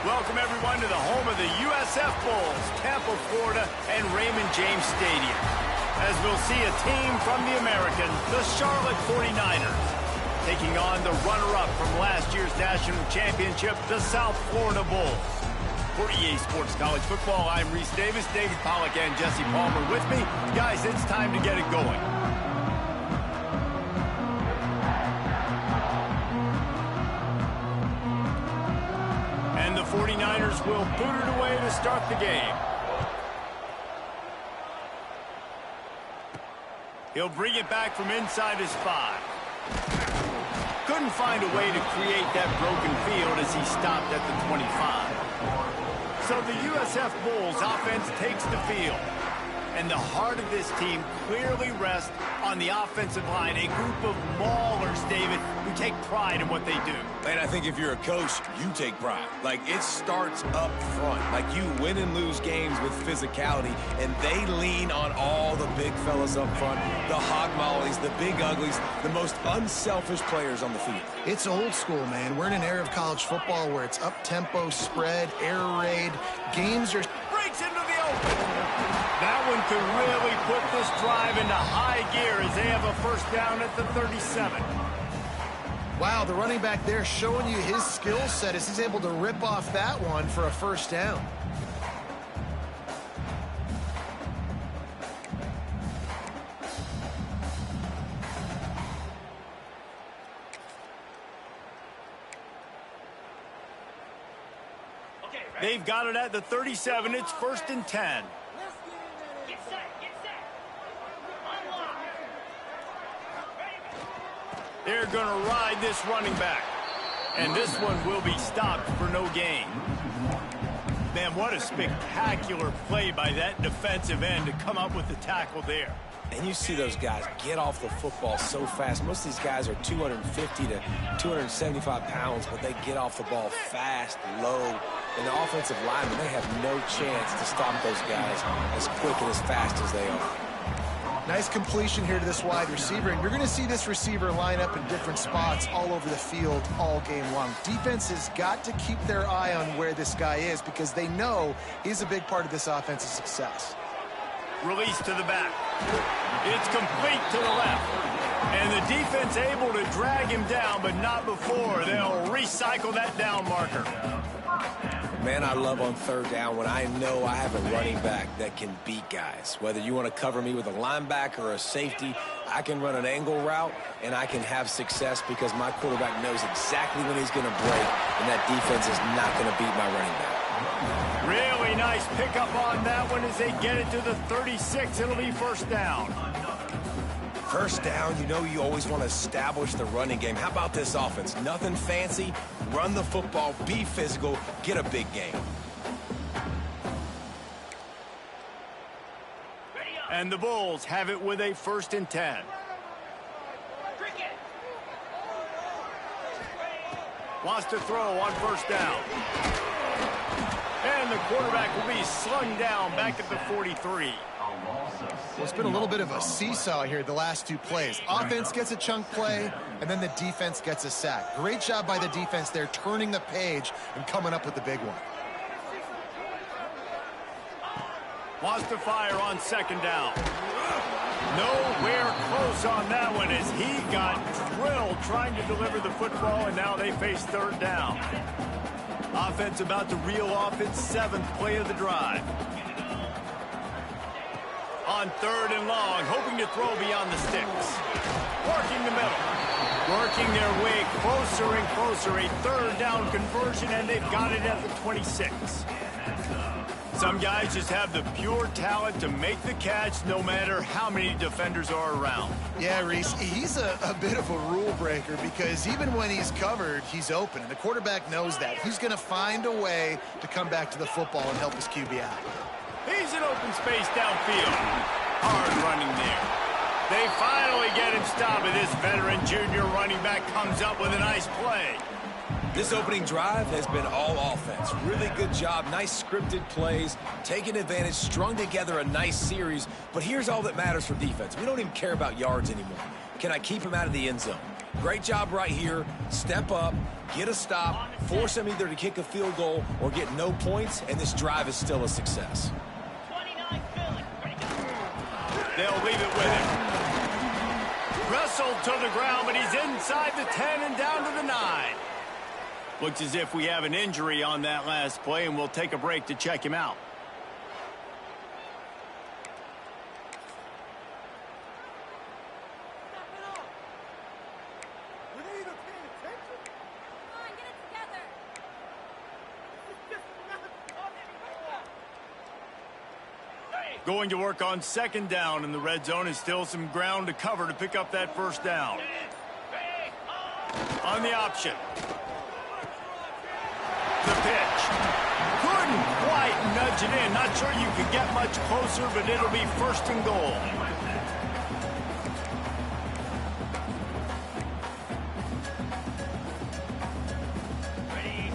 Welcome, everyone, to the home of the USF Bulls, Tampa, Florida, and Raymond James Stadium. As we'll see a team from the American, the Charlotte 49ers, taking on the runner-up from last year's national championship, the South Florida Bulls. For EA Sports College Football, I'm Reese Davis, David Pollack, and Jesse Palmer with me. Guys, it's time to get it going. And the 49ers will boot it away to start the game. He'll bring it back from inside his 5. Couldn't find a way to create that broken field as he stopped at the 25. So the USF Bulls offense takes the field. And the heart of this team clearly rests on the offensive line. A group of maulers, David, who take pride in what they do. And I think if you're a coach, you take pride. Like, it starts up front. Like, you win and lose games with physicality, and they lean on all the big fellas up front, the hog mollies, the big uglies, the most unselfish players on the field. It's old school, man. We're in an era of college football where it's up-tempo, spread, air raid. Games are... Breaks into the open. That one could really put this drive into high gear as they have a first down at the 37. Wow, the running back there showing you his skill set as he's able to rip off that one for a first down. They've got it at the 37. It's 1st and 10. They're going to ride this running back. And this one will be stopped for no gain. Man, what a spectacular play by that defensive end to come up with the tackle there. And you see those guys get off the football so fast. Most of these guys are 250 to 275 pounds, but they get off the ball fast, low. And the offensive linemen, they have no chance to stop those guys as quick and as fast as they are. Nice completion here to this wide receiver, and you're going to see this receiver line up in different spots all over the field all game long. Defense has got to keep their eye on where this guy is because they know he's a big part of this offense's success. Release to the back. It's complete to the left. And the defense able to drag him down, but not before. They'll recycle that down marker. Man, I love on 3rd down when I know I have a running back that can beat guys. Whether you want to cover me with a linebacker or a safety, I can run an angle route, and I can have success because my quarterback knows exactly when he's going to break, and that defense is not going to beat my running back. Really nice pickup on that one as they get it to the 36. It'll be 1st down. First down, you know you always want to establish the running game. How about this offense? Nothing fancy. Run the football, be physical, get a big game. And the Bulls have it with a 1st and 10. Wants to throw on 1st down. And the quarterback will be slung down back at the 43. Well, it's been a little bit of a seesaw here the last 2 plays. Offense gets a chunk play, and then the defense gets a sack. Great job by the defense there, turning the page and coming up with the big one. Wants to fire on 2nd down. Nowhere close on that one as he got drilled trying to deliver the football, and now they face 3rd down. Offense about to reel off its 7th play of the drive. On 3rd and long, hoping to throw beyond the sticks. Working the middle. Working their way closer and closer. A 3rd down conversion, and they've got it at the 26. Some guys just have the pure talent to make the catch no matter how many defenders are around. Yeah, Reese, he's a bit of a rule breaker because even when he's covered, he's open. And the quarterback knows that. He's going to find a way to come back to the football and help his QB out. He's in open space downfield. Hard running there. They finally get him stopped, and this veteran junior running back comes up with a nice play. This opening drive has been all offense. Really good job, nice scripted plays, taking advantage, strung together a nice series. But here's all that matters for defense. We don't even care about yards anymore. Can I keep him out of the end zone? Great job right here. Step up, get a stop, force them either to kick a field goal or get no points, and this drive is still a success. They'll leave it with him. Wrestled to the ground, but he's inside the 10 and down to the 9. Looks as if we have an injury on that last play, and we'll take a break to check him out. Going to work on second down in the red zone, and still some ground to cover to pick up that first down. On the option. The pitch. Couldn't quite nudge it in. Not sure you could get much closer, but it'll be first and goal.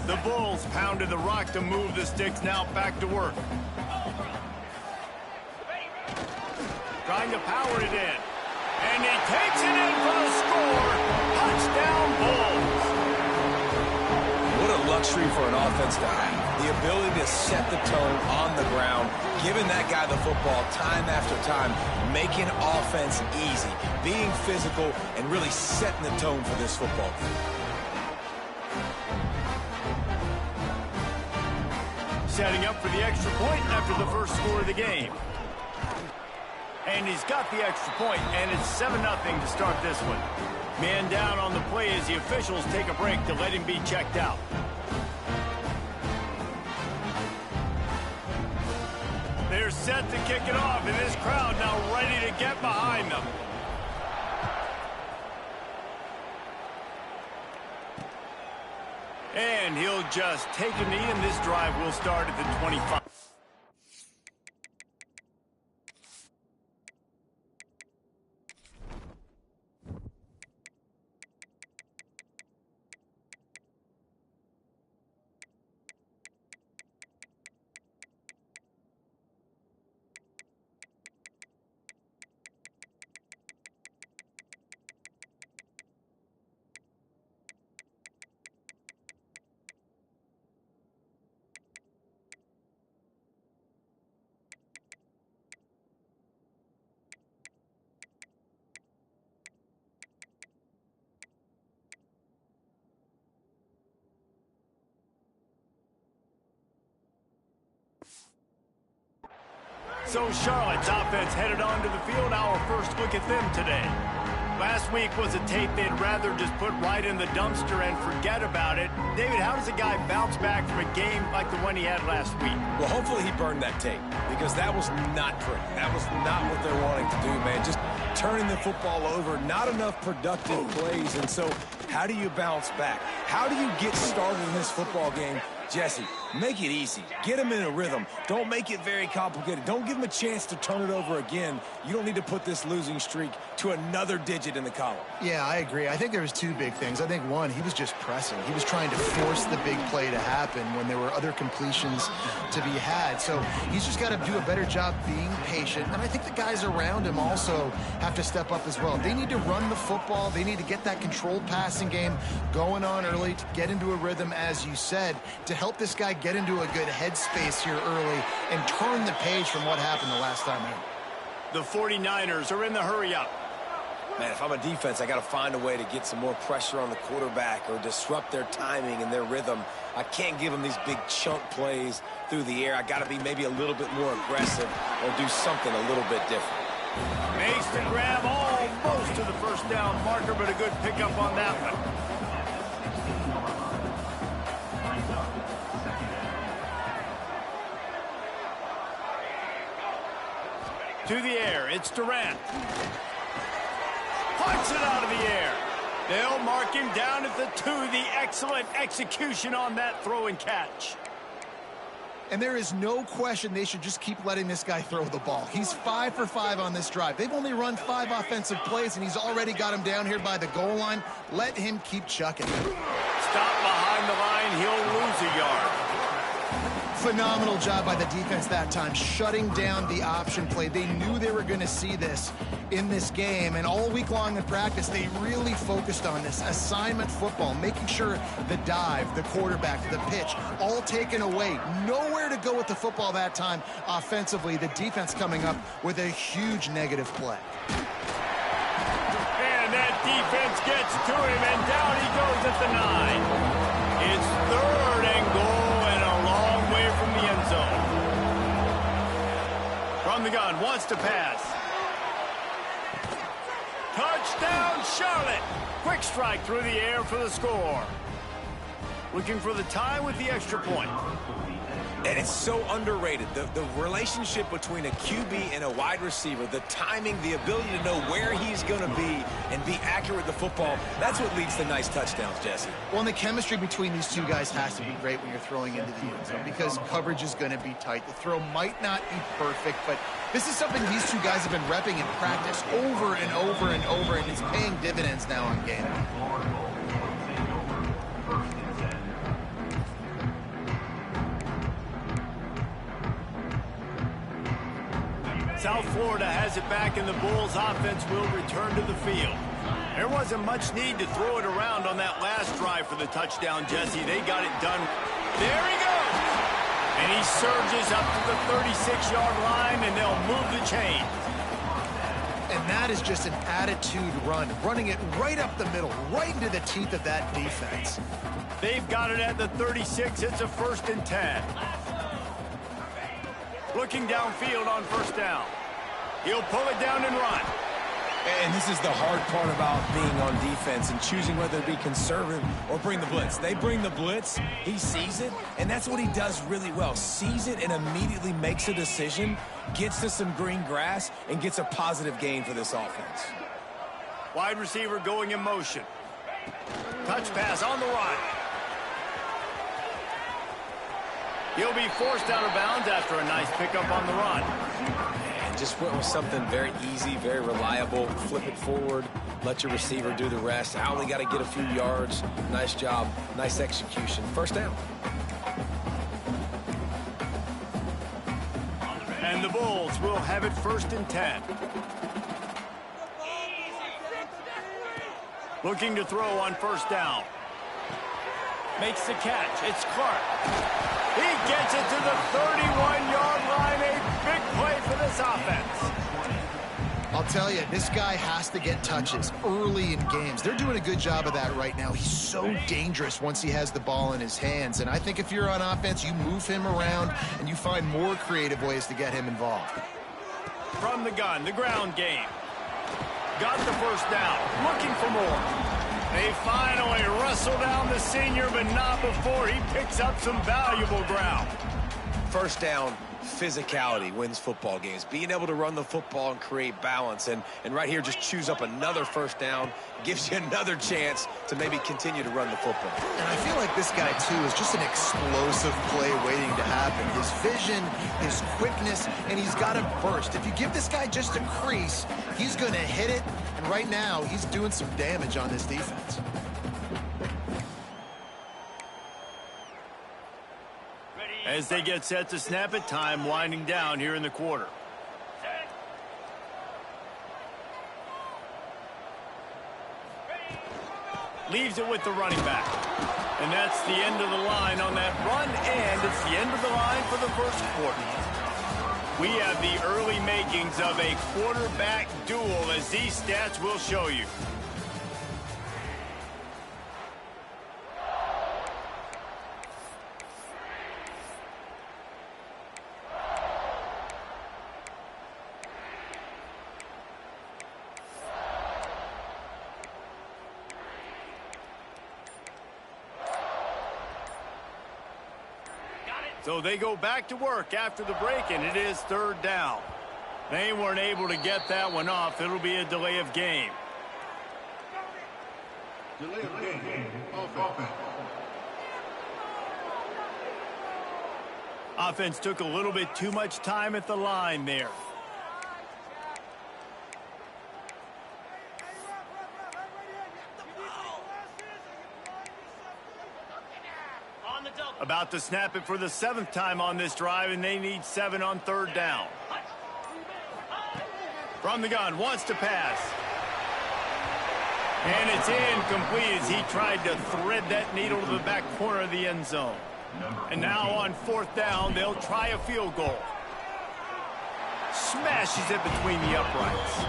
The Bulls pounded the rock to move the sticks, now back to work. Trying to power it in. And he takes it in for the score. Touchdown, Bulls. What a luxury for an offense to have. The ability to set the tone on the ground, giving that guy the football time after time, making offense easy, being physical, and really setting the tone for this football team. Setting up for the extra point after the first score of the game. And he's got the extra point, and it's 7-0 to start this one. Man down on the play as the officials take a break to let him be checked out. They're set to kick it off, and this crowd now ready to get behind them. And he'll just take a knee, and this drive will start at the 25. So Charlotte's offense headed onto the field. Our first look at them today. Last week was a tape they'd rather just put right in the dumpster and forget about it. David, how does a guy bounce back from a game like the one he had last week? Well, hopefully he burned that tape, because that was not pretty. That was not what they're wanting to do, man. Just turning the football over, not enough productive plays. And so how do you bounce back? How do you get started in this football game? Jesse, make it easy. Get him in a rhythm. Don't make it very complicated. Don't give him a chance to turn it over again. You don't need to put this losing streak to another digit in the column. Yeah, I agree. I think there was two big things. I think, one, he was just pressing. He was trying to force the big play to happen when there were other completions to be had. So he's just got to do a better job being patient. And I think the guys around him also have to step up as well. They need to run the football. They need to get that controlled passing game going on early to get into a rhythm, as you said, to help this guy get into a good headspace here early and turn the page from what happened the last time out. The 49ers are in the hurry-up. Man, if I'm a defense, I got to find a way to get some more pressure on the quarterback or disrupt their timing and their rhythm. I can't give them these big chunk plays through the air. I got to be maybe a little bit more aggressive or do something a little bit different. Makes the grab almost to the first down marker, but a good pickup on that one. To the air, it's Durant. Punts it out of the air. They'll mark him down at the 2. The excellent execution on that throw and catch. And there is no question they should just keep letting this guy throw the ball. He's 5 for 5 on this drive. They've only run 5 offensive plays, and he's already got him down here by the goal line. Let him keep chucking. Stop behind the line. He'll lose a yard. Phenomenal job by the defense that time, shutting down the option play. They knew they were going to see this in this game, and all week long in practice, they really focused on this assignment football, making sure the dive, the quarterback, the pitch, all taken away. Nowhere to go with the football that time offensively. The defense coming up with a huge negative play. And that defense gets to him, and down he goes at the 9. It's 3rd and goal, and a long way from the end zone. From the gun, wants to pass. Touchdown, Charlotte! Quick strike through the air for the score. Looking for the tie with the extra point. And it's so underrated. The relationship between a QB and a wide receiver, the timing, the ability to know where he's going to be and be accurate with the football, that's what leads to nice touchdowns, Jesse. Well, and the chemistry between these two guys has to be great when you're throwing into the end zone because coverage is going to be tight. The throw might not be perfect, but this is something these two guys have been repping in practice over and over and over, and it's paying dividends now on game. South Florida has it back, and the Bulls offense will return to the field. There wasn't much need to throw it around on that last drive for the touchdown, Jesse. They got it done. There he goes! And he surges up to the 36-yard line, and they'll move the chain. And that is just an attitude run, running it right up the middle, right into the teeth of that defense. They've got it at the 36. It's a 1st and 10. Looking downfield on 1st down. He'll pull it down and run. And this is the hard part about being on defense and choosing whether to be conservative or bring the blitz. They bring the blitz, he sees it, and that's what he does really well. Sees it and immediately makes a decision, gets to some green grass, and gets a positive gain for this offense. Wide receiver going in motion. Touch pass on the run. He'll be forced out of bounds after a nice pickup on the run. And just went with something very easy, very reliable. Flip it forward, let your receiver do the rest. I only got to get a few yards. Nice job, nice execution. 1st down. And the Bulls will have it 1st and 10. Looking to throw on 1st down. Makes the catch. It's Clark. He gets it to the 31-yard line. A big play for this offense. I'll tell you, this guy has to get touches early in games. They're doing a good job of that right now. He's so dangerous once he has the ball in his hands. And I think if you're on offense, you move him around and you find more creative ways to get him involved. From the gun, the ground game. Got the 1st down. Looking for more. They finally wrestle down the senior, but not before he picks up some valuable ground. 1st down, physicality wins football games. Being able to run the football and create balance. And right here, just choose up another 1st down. Gives you another chance to maybe continue to run the football. And I feel like this guy, too, is just an explosive play waiting to happen. His vision, his quickness, and he's got a burst. If you give this guy just a crease, he's going to hit it. And right now, he's doing some damage on this defense. As they get set to snap it, time winding down here in the quarter. Leaves it with the running back. And that's the end of the line on that run, and it's the end of the line for the 1st quarter. We have the early makings of a quarterback duel, as these stats will show you. So they go back to work after the break, and it is 3rd down. They weren't able to get that one off. It'll be a delay of game. Delay of game. Offense took a little bit too much time at the line there. On the double. About to snap it for the 7th time on this drive, and they need 7 on 3rd down. From the gun, wants to pass. And it's incomplete as he tried to thread that needle to the back corner of the end zone. And now on 4th down, they'll try a field goal. Smashes it between the uprights.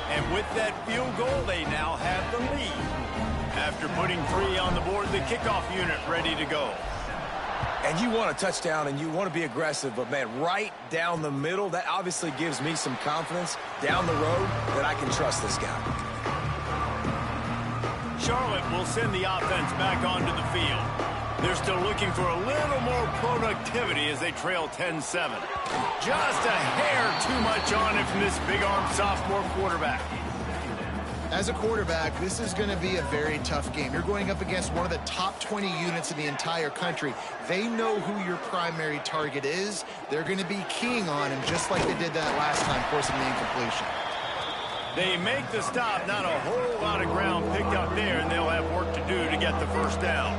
And with that field goal, they now have the lead. After putting 3 on the board, the kickoff unit ready to go. And you want a touchdown and you want to be aggressive, but man, right down the middle, that obviously gives me some confidence down the road that I can trust this guy. Charlotte will send the offense back onto the field. They're still looking for a little more productivity as they trail 10-7. Just a hair too much on it from this big-armed sophomore quarterback. As a quarterback, this is going to be a very tough game. You're going up against one of the top 20 units in the entire country. They know who your primary target is. They're going to be keying on him just like they did that last time, forcing the incompletion. They make the stop, not a whole lot of ground picked up there, and they'll have work to do to get the 1st down.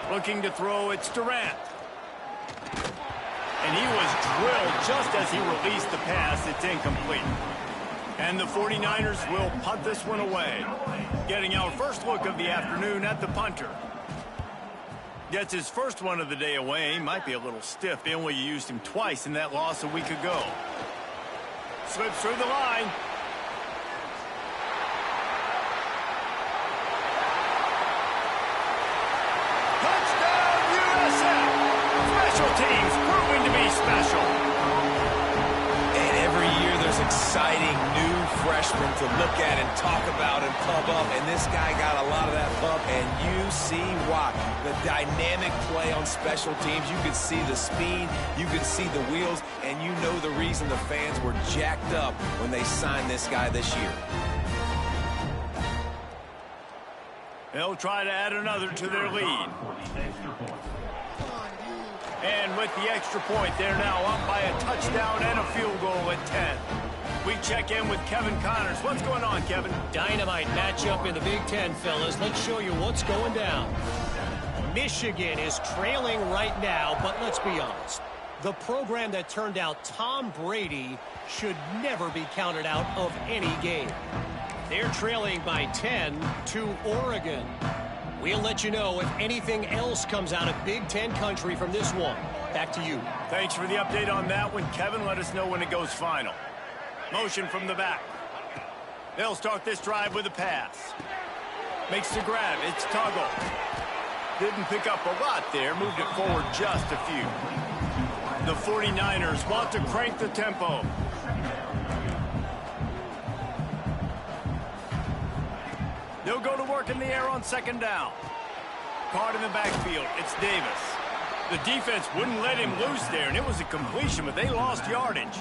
Looking to throw, it's Durant. And he was drilled just as he released the pass. It's incomplete. And the 49ers will punt this one away. Getting our first look of the afternoon at the punter. Gets his first one of the day away. Might be a little stiff. They only used him twice in that loss a week ago. Slips through the line. Touchdown, USF! Special teams proving to be special. And every year there's exciting new freshmen to look at and talk about and pump up. And this guy got a lot of that pump, and you see why. The dynamic play on special teams. You could see the speed. You could see the wheels. And you know the reason the fans were jacked up when they signed this guy this year. They'll try to add another to their lead. And with the extra point, they're now up by a touchdown and a field goal at 10. We check in with Kevin Connors. What's going on, Kevin? Dynamite matchup in the Big Ten, fellas. Let's show you what's going down. Michigan is trailing right now, but let's be honest. The program that turned out Tom Brady should never be counted out of any game. They're trailing by 10 to Oregon. We'll let you know if anything else comes out of Big Ten country from this one. Back to you. Thanks for the update on that one, Kevin. Let us know when it goes final. Motion from the back. They'll start this drive with a pass. Makes the grab. It's Tuggle. Didn't pick up a lot there. Moved it forward just a few. The 49ers want to crank the tempo. They'll go to work in the air on 2nd down. Caught in the backfield. It's Davis. The defense wouldn't let him loose there, and it was a completion, but they lost yardage.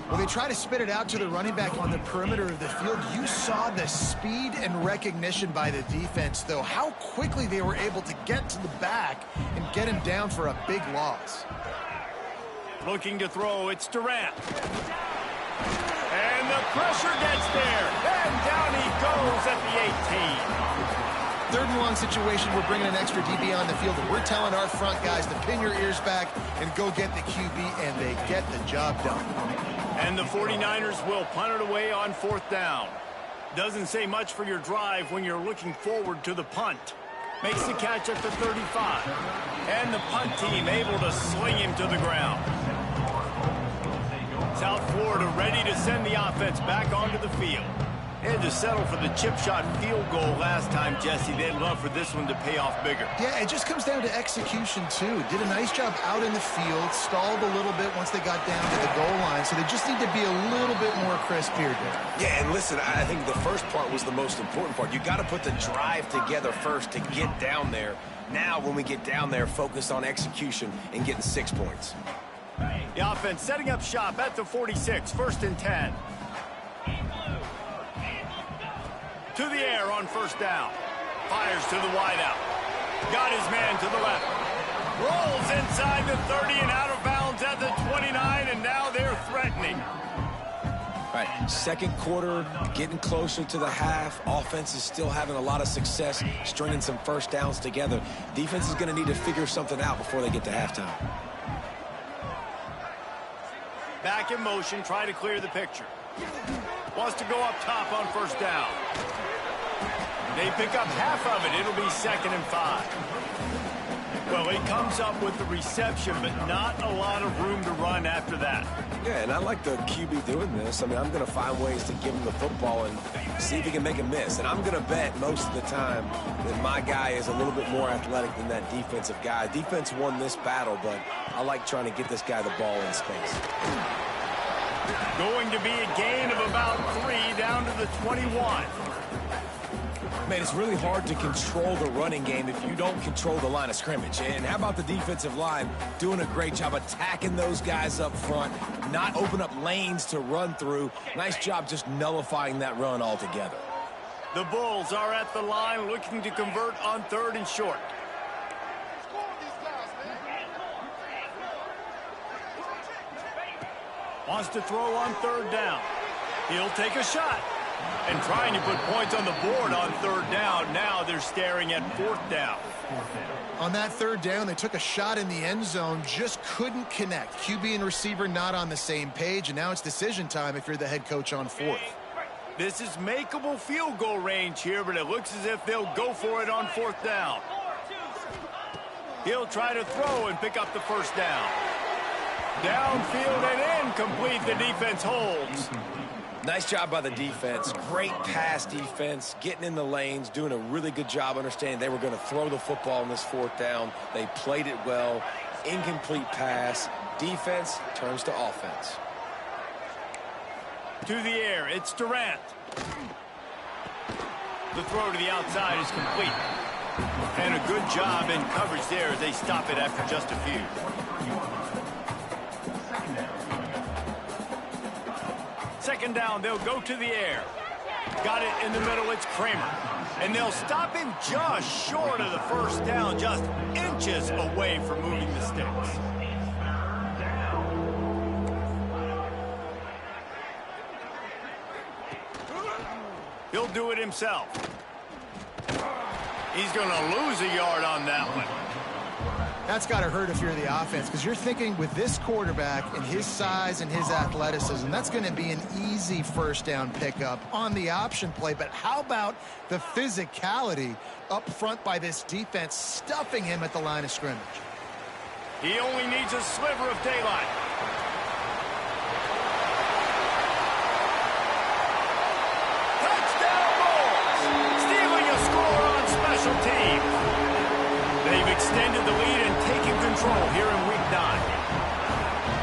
Well, they try to spit it out to the running back on the perimeter of the field. You saw the speed and recognition by the defense, though, how quickly they were able to get to the back and get him down for a big loss. Looking to throw, it's Durant. And the pressure gets there. And down he goes at the 18. 3rd and long situation, we're bringing an extra DB on the field, and we're telling our front guys to pin your ears back and go get the QB, and they get the job done. And the 49ers will punt it away on 4th down. Doesn't say much for your drive when you're looking forward to the punt. Makes the catch at the 35. And the punt team able to sling him to the ground. South Florida ready to send the offense back onto the field. They had to settle for the chip shot field goal last time, Jesse. They'd love for this one to pay off bigger. Yeah, it just comes down to execution, too. Did a nice job out in the field, stalled a little bit once they got down to the goal line, so they just need to be a little bit more crisp here, Derek. Yeah, and listen, I think the first part was the most important part. You got to put the drive together first to get down there. Now, when we get down there, focus on execution and getting 6 points. The offense setting up shop at the 46, 1st and 10. To the air on 1st down. Fires to the wideout. Got his man to the left. Rolls inside the 30 and out of bounds at the 29, and now they're threatening. Right, second quarter, getting closer to the half. Offense is still having a lot of success, stringing some first downs together. Defense is going to need to figure something out before they get to halftime. Back in motion, try to clear the picture. Wants to go up top on first down. They pick up half of it. It'll be 2nd and 5. Well, he comes up with the reception, but not a lot of room to run after that. Yeah, and I like the QB doing this. I mean, I'm going to find ways to give him the football and see if he can make a miss. And I'm going to bet most of the time that my guy is a little bit more athletic than that defensive guy. Defense won this battle, but I like trying to get this guy the ball in space. Going to be a gain of about 3 down to the 21. Man, it's really hard to control the running game if you don't control the line of scrimmage. And how about the defensive line doing a great job attacking those guys up front, not open up lanes to run through. Nice job just nullifying that run altogether. The Bulls are at the line looking to convert on 3rd and short. Wants to throw on 3rd down. He'll take a shot. And trying to put points on the board on 3rd down. Now they're staring at 4th down. On that 3rd down, they took a shot in the end zone, just couldn't connect. QB and receiver not on the same page, and now it's decision time if you're the head coach on 4th. This is makeable field goal range here, but it looks as if they'll go for it on 4th down. He'll try to throw and pick up the first down. Downfield and incomplete. The defense holds. Nice job by the defense. Great pass defense, getting in the lanes, doing a really good job understanding they were going to throw the football on this 4th down. They played it well. Incomplete pass. Defense turns to offense. To the air, it's Durant. The throw to the outside is complete. And a good job in coverage there as they stop it after just a few. Second down, they'll go to the air. Got it in the middle, it's Kramer. And they'll stop him just short of the first down, just inches away from moving the sticks. He'll do it himself. He's going to lose a yard on that one. That's got to hurt if you're the offense, because you're thinking with this quarterback and his size and his athleticism, that's going to be an easy first down pickup on the option play. But how about the physicality up front by this defense, stuffing him at the line of scrimmage? He only needs a sliver of daylight. Touchdown Bulls! Stealing a score on special teams. They've extended the lead and taken control here in Week 9.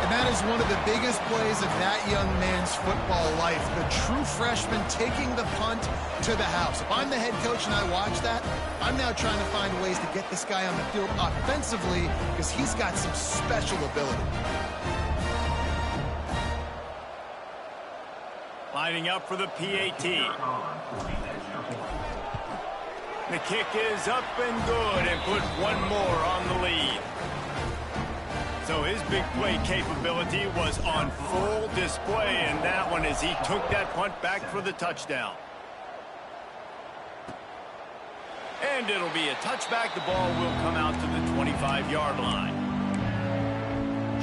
And that is one of the biggest plays of that young man's football life. The true freshman taking the punt to the house. If I'm the head coach and I watch that, I'm now trying to find ways to get this guy on the field offensively because he's got some special ability. Lining up for the PAT. The kick is up and good and put one more on the lead. So his big play capability was on full display in that one as he took that punt back for the touchdown. And it'll be a touchback. The ball will come out to the 25-yard line.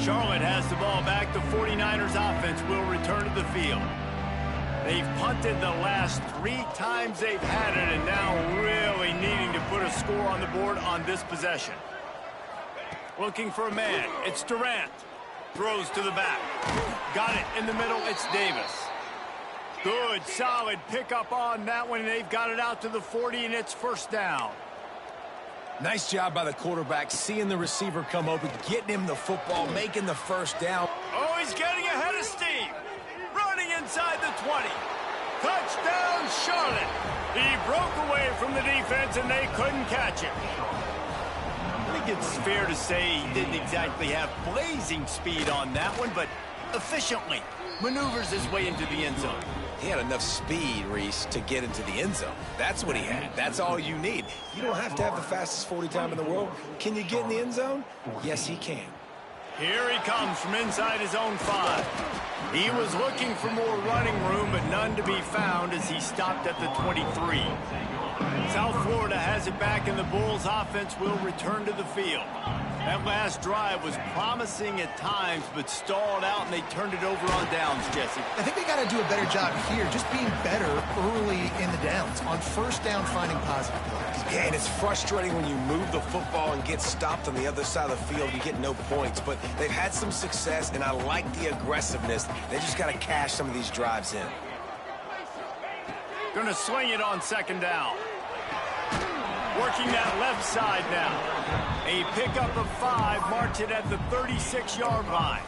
Charlotte has the ball back. The 49ers offense will return to the field. They've punted the last 3 times they've had it, and now really needing to put a score on the board on this possession. Looking for a man. It's Durant. Throws to the back. Got it in the middle. It's Davis. Good, solid pickup on that one. They've got it out to the 40, and it's first down. Nice job by the quarterback, seeing the receiver come open, getting him the football, making the first down. Oh, he's getting ahead of steam. Running inside the 20. Touchdown, Charlotte. He broke away from the defense, and they couldn't catch him. I think it's fair to say he didn't exactly have blazing speed on that one, but efficiently maneuvers his way into the end zone. He had enough speed, Reese, to get into the end zone. That's what he had. That's all you need. You don't have to have the fastest 40 time in the world. Can you get in the end zone? Yes, he can. Here he comes from inside his own 5. He was looking for more running room, but none to be found as he stopped at the 23. South Florida has it back, and the Bulls offense will return to the field. That last drive was promising at times, but stalled out, and they turned it over on downs, Jesse. I think they got to do a better job here, just being better early in the downs. On first down, finding positive plays. Yeah, and it's frustrating when you move the football and get stopped on the other side of the field. You get no points, but they've had some success, and I like the aggressiveness. They just got to cash some of these drives in. Going to swing it on second down. Working that left side now. A pickup of 5, marks it at the 36-yard line.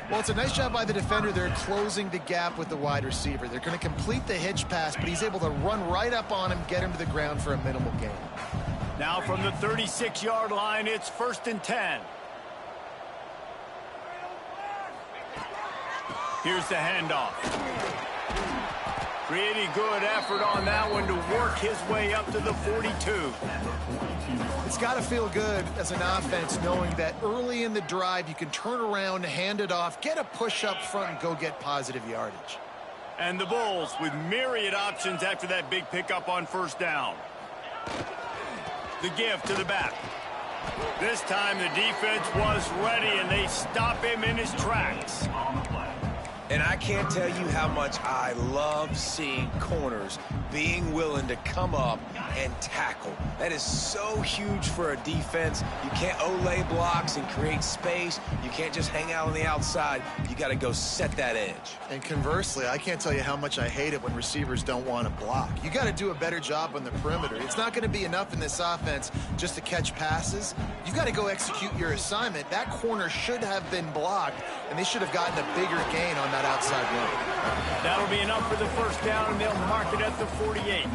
Well, it's a nice job by the defender. They're closing the gap with the wide receiver. They're going to complete the hitch pass, but he's able to run right up on him, get him to the ground for a minimal gain. Now from the 36-yard line, it's 1st and 10. Here's the handoff. Pretty good effort on that one to work his way up to the 42. It's got to feel good as an offense knowing that early in the drive you can turn around, hand it off, get a push up front, and go get positive yardage. And the Bulls with myriad options after that big pickup on first down. The give to the back. This time the defense was ready, and they stop him in his tracks. And I can't tell you how much I love seeing corners being willing to come up and tackle. That is so huge for a defense. You can't olay blocks and create space. You can't just hang out on the outside. You got to go set that edge. And conversely, I can't tell you how much I hate it when receivers don't want to block. You got to do a better job on the perimeter. It's not going to be enough in this offense just to catch passes. You've got to go execute your assignment. That corner should have been blocked, and they should have gotten a bigger gain on that outside run. That'll be enough for the first down, and they'll mark it at the 48.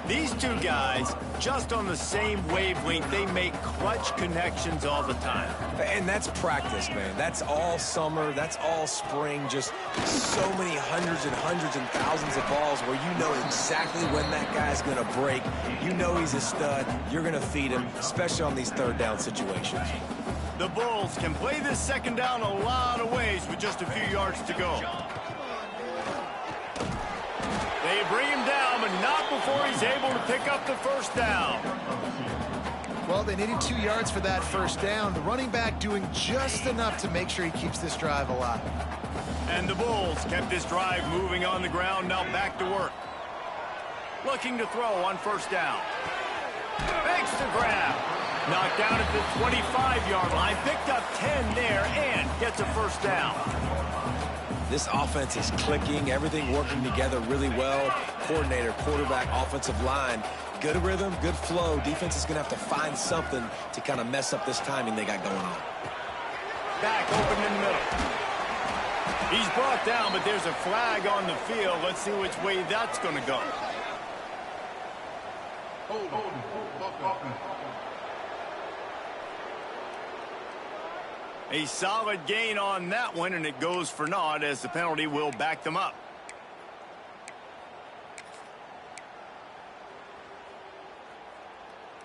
These two guys, just on the same wavelength, they make clutch connections all the time. And that's practice, man. That's all summer. That's all spring. Just so many hundreds and thousands of balls where you know exactly when that guy's going to break. You know he's a stud. You're going to feed him, especially on these third down situations. The Bulls can play this second down a lot of ways with just a few yards to go. They bring him down, but not before he's able to pick up the first down. Well, they needed 2 yards for that first down. The running back doing just enough to make sure he keeps this drive alive. And the Bulls kept this drive moving on the ground, now back to work. Looking to throw on first down. Makes the grab. Knocked down at the 25-yard line. Picked up 10 there and gets a first down. This offense is clicking, everything working together really well. Coordinator, quarterback, offensive line. Good rhythm, good flow. Defense is going to have to find something to kind of mess up this timing they got going on. Back open in the middle. He's brought down, but there's a flag on the field. Let's see which way that's going to go. A solid gain on that one, and it goes for naught as the penalty will back them up.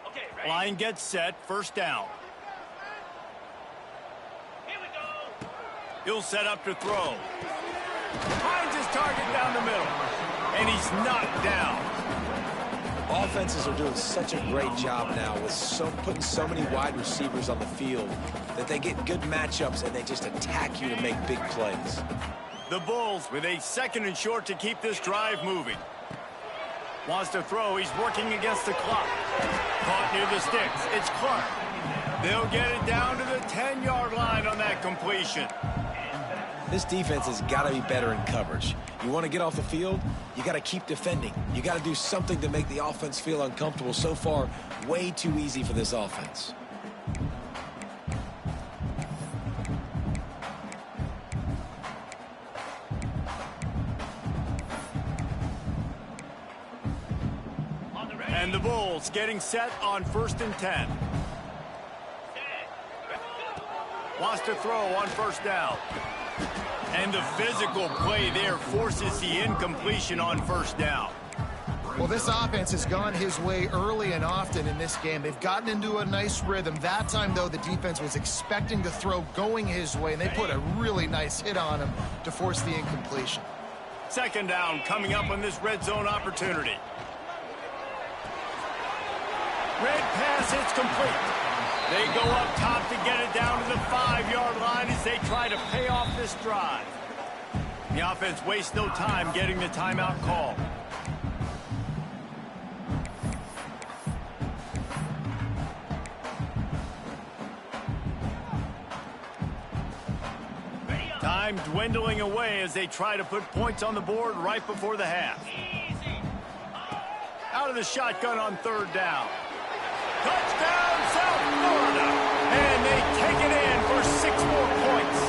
Okay, ready? Line gets set, first down. Here we go. He'll set up to throw. Finds his target down the middle, and he's knocked down. Offenses are doing such a great job now with putting so many wide receivers on the field that they get good matchups and they just attack you to make big plays. The Bulls with a second and short to keep this drive moving. Wants to throw. He's working against the clock. Caught near the sticks. It's Clark. They'll get it down to the 10-yard line on that completion. This defense has got to be better in coverage. You want to get off the field, you got to keep defending. You got to do something to make the offense feel uncomfortable. So far, way too easy for this offense. And the Bulls getting set on 1st and 10. Wants to throw on first down. And the physical play there forces the incompletion on first down. Well, this offense has gone his way early and often in this game. They've gotten into a nice rhythm. That time, though, the defense was expecting to throw going his way, and they put a really nice hit on him to force the incompletion. Second down coming up on this red zone opportunity. Red pass, it's complete. They go up top to get it down to the 5-yard line as they try to pay off this drive. The offense wastes no time getting the timeout call. Time dwindling away as they try to put points on the board right before the half. Out of the shotgun on third down. Touchdown, South Florida! And they take it in for 6 more points.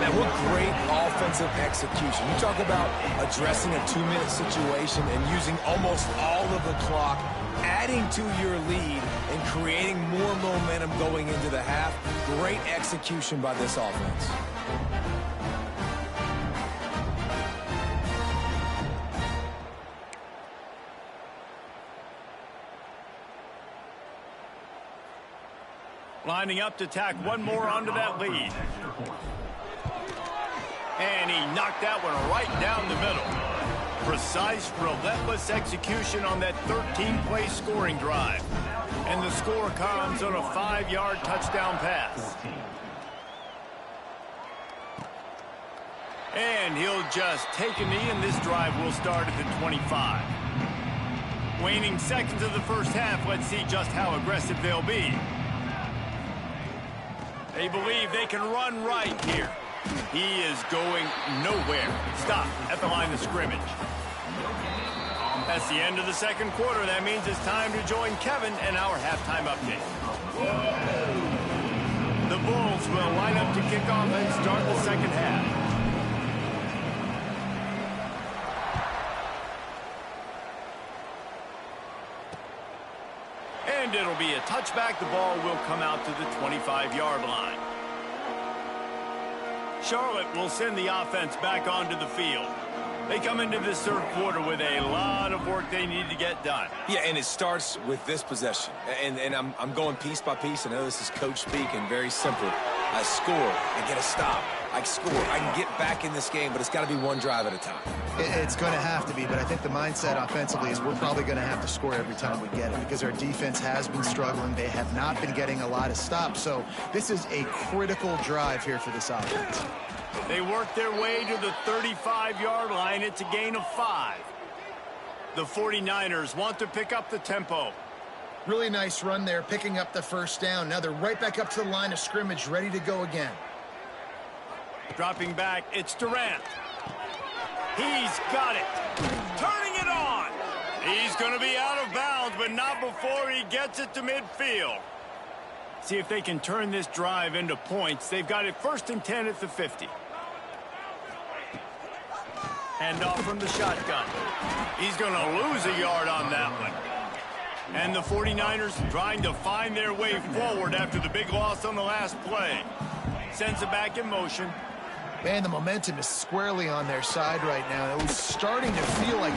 Man, what great offensive execution. You talk about addressing a 2-minute situation and using almost all of the clock, adding to your lead and creating more momentum going into the half. Great execution by this offense. Lining up to tack one more onto that lead. And he knocked that one right down the middle. Precise, relentless execution on that 13-play scoring drive. And the score comes on a 5-yard touchdown pass. And he'll just take a knee, and this drive will start at the 25. Waning seconds of the first half, let's see just how aggressive they'll be. They believe they can run right here. He is going nowhere. Stop at the line of scrimmage. That's the end of the second quarter. That means it's time to join Kevin and our halftime update. The Bulls will line up to kick off and start the second half. And it'll be a touchback. The ball will come out to the 25-yard line. Charlotte will send the offense back onto the field. They come into this third quarter with a lot of work they need to get done. Yeah, and it starts with this possession. And I'm going piece by piece. I know this is coach speak and very simple. I score, I get a stop. I score, I can get back in this game, but it's got to be one drive at a time. It's going to have to be, but I think the mindset offensively is we're probably going to have to score every time we get it because our defense has been struggling. They have not been getting a lot of stops, so this is a critical drive here for this offense. They work their way to the 35-yard line. It's a gain of 5. The 49ers want to pick up the tempo. Really nice run there, picking up the first down. Now they're right back up to the line of scrimmage, ready to go again. Dropping back, it's Durant. He's got it. Turning it on. He's going to be out of bounds, but not before he gets it to midfield. See if they can turn this drive into points. They've got it 1st and 10 at the 50. Hand off from the shotgun. He's going to lose a yard on that one. And the 49ers trying to find their way forward after the big loss on the last play. Sends it back in motion. Man, the momentum is squarely on their side right now. It was starting to feel like...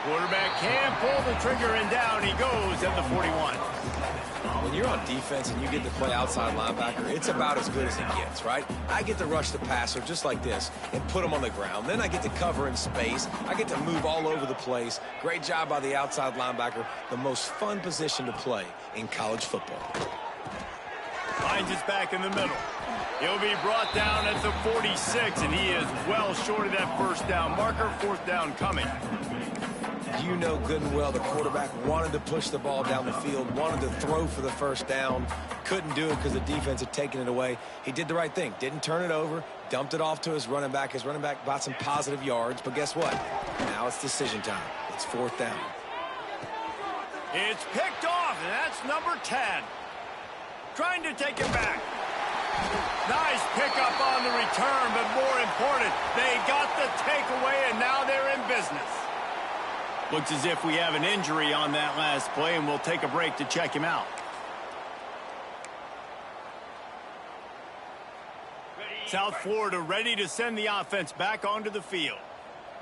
Quarterback can pull the trigger, and down he goes at the 41. When you're on defense and you get to play outside linebacker, it's about as good as it gets, right? I get to rush the passer just like this and put him on the ground. Then I get to cover in space. I get to move all over the place. Great job by the outside linebacker. The most fun position to play in college football. Finds his back in the middle. He'll be brought down at the 46, and he is well short of that first down marker. 4th down coming. You know good and well the quarterback wanted to push the ball down the field, wanted to throw for the first down, couldn't do it because the defense had taken it away. He did the right thing, didn't turn it over, dumped it off to his running back. His running back got some positive yards, but guess what? Now it's decision time. It's 4th down. It's picked off, and that's number 10. Trying to take it back. Nice pickup on the return, but more important, they got the takeaway, and now they're in business. Looks as if we have an injury on that last play, and we'll take a break to check him out. South Florida ready to send the offense back onto the field.